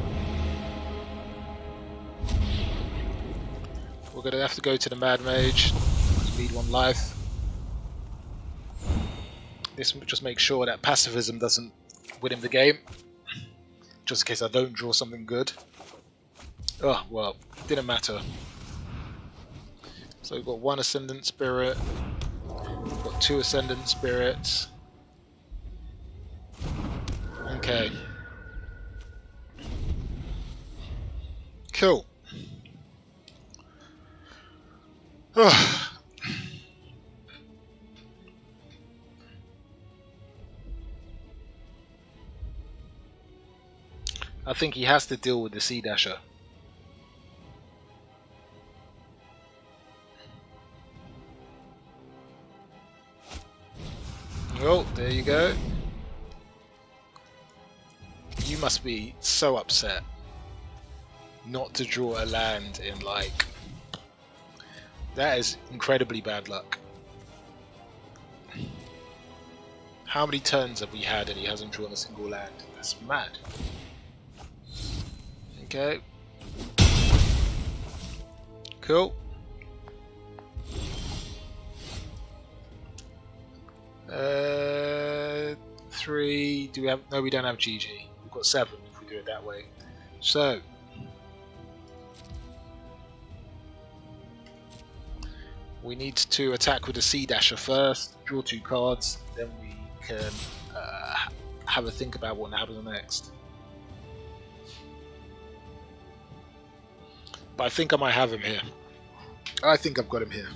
We're gonna have to go to the Mad Mage. Lead 1 life. This just makes sure that pacifism doesn't win him the game. Just in case I don't draw something good. Oh well, didn't matter. So we've got 1 Ascendant Spirit, we've got 2 Ascendant Spirits. Okay. Cool. I think he has to deal with the Sea Dasher. Oh, there you go. You must be so upset not to draw a land in like... That is incredibly bad luck. How many turns have we had and he hasn't drawn a single land? That's mad. Okay. Cool. 3. Do we have? No, we don't have GG. We've got 7 if we do it that way. So we need to attack with a Sea Dasher first, draw 2 cards, then we can have a think about what happens next. But I think I might have him here. I think I've got him here.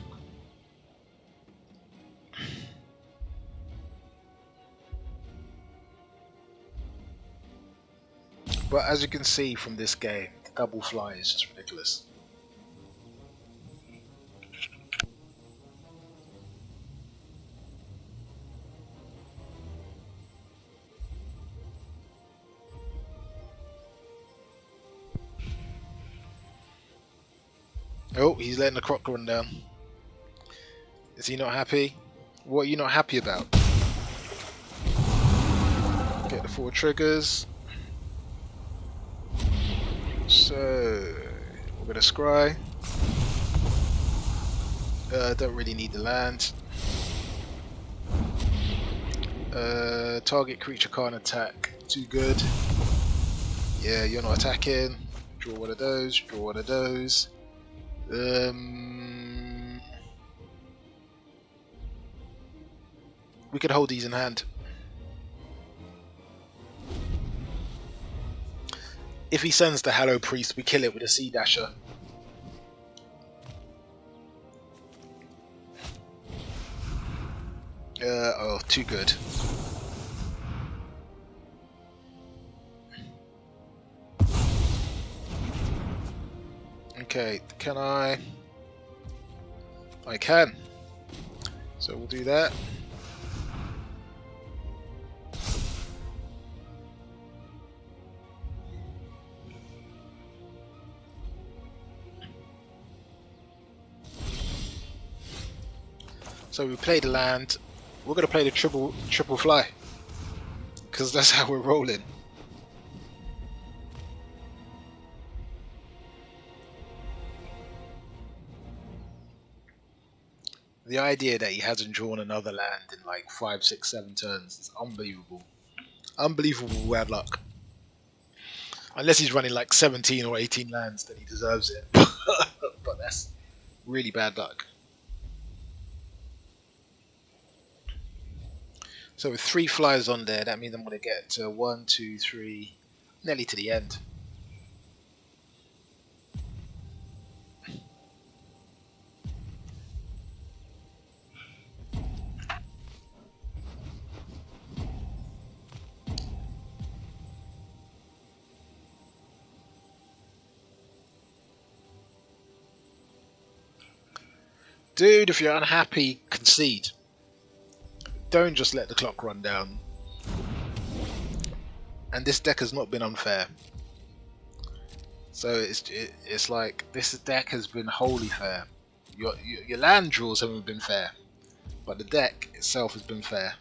But as you can see from this game, the double fly is just ridiculous. Oh, he's letting the clock run down. Is he not happy? What are you not happy about? Get the 4 triggers. So we're gonna scry. Don't really need the land. Target creature can't attack. Too good. Yeah, you're not attacking. Draw one of those. Draw one of those. We could hold these in hand. If he sends the Hallow Priest, we kill it with a Sea Dasher. Oh, too good. Okay, can I? I can. So we'll do that. So we played the land. We're gonna play the triple fly, because that's how we're rolling. The idea that he hasn't drawn another land in like 5, 6, 7 turns is unbelievable. Unbelievable bad luck. Unless he's running like 17 or 18 lands, then he deserves it. But that's really bad luck. So with 3 flyers on there, that means I'm going to get to 1, 2, 3, nearly to the end. Dude, if you're unhappy, concede. Don't just let the clock run down. And this deck has not been unfair. So it's like this deck has been wholly fair. Your land draws haven't been fair, but the deck itself has been fair.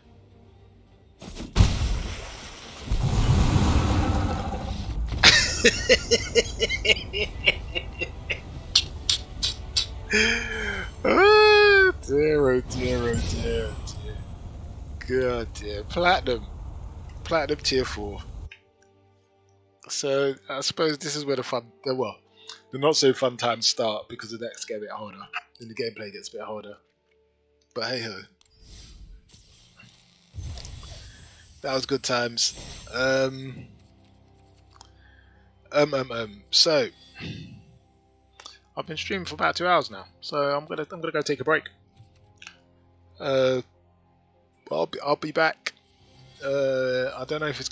Oh dear, oh dear, oh dear, oh dear. God dear. Platinum tier 4. So I suppose this is where the fun, well, the not so fun times start, because the decks get a bit harder and the gameplay gets a bit harder. But hey ho, that was good times. So I've been streaming for about 2 hours now, so I'm gonna go take a break. I'll be back. I don't know if it's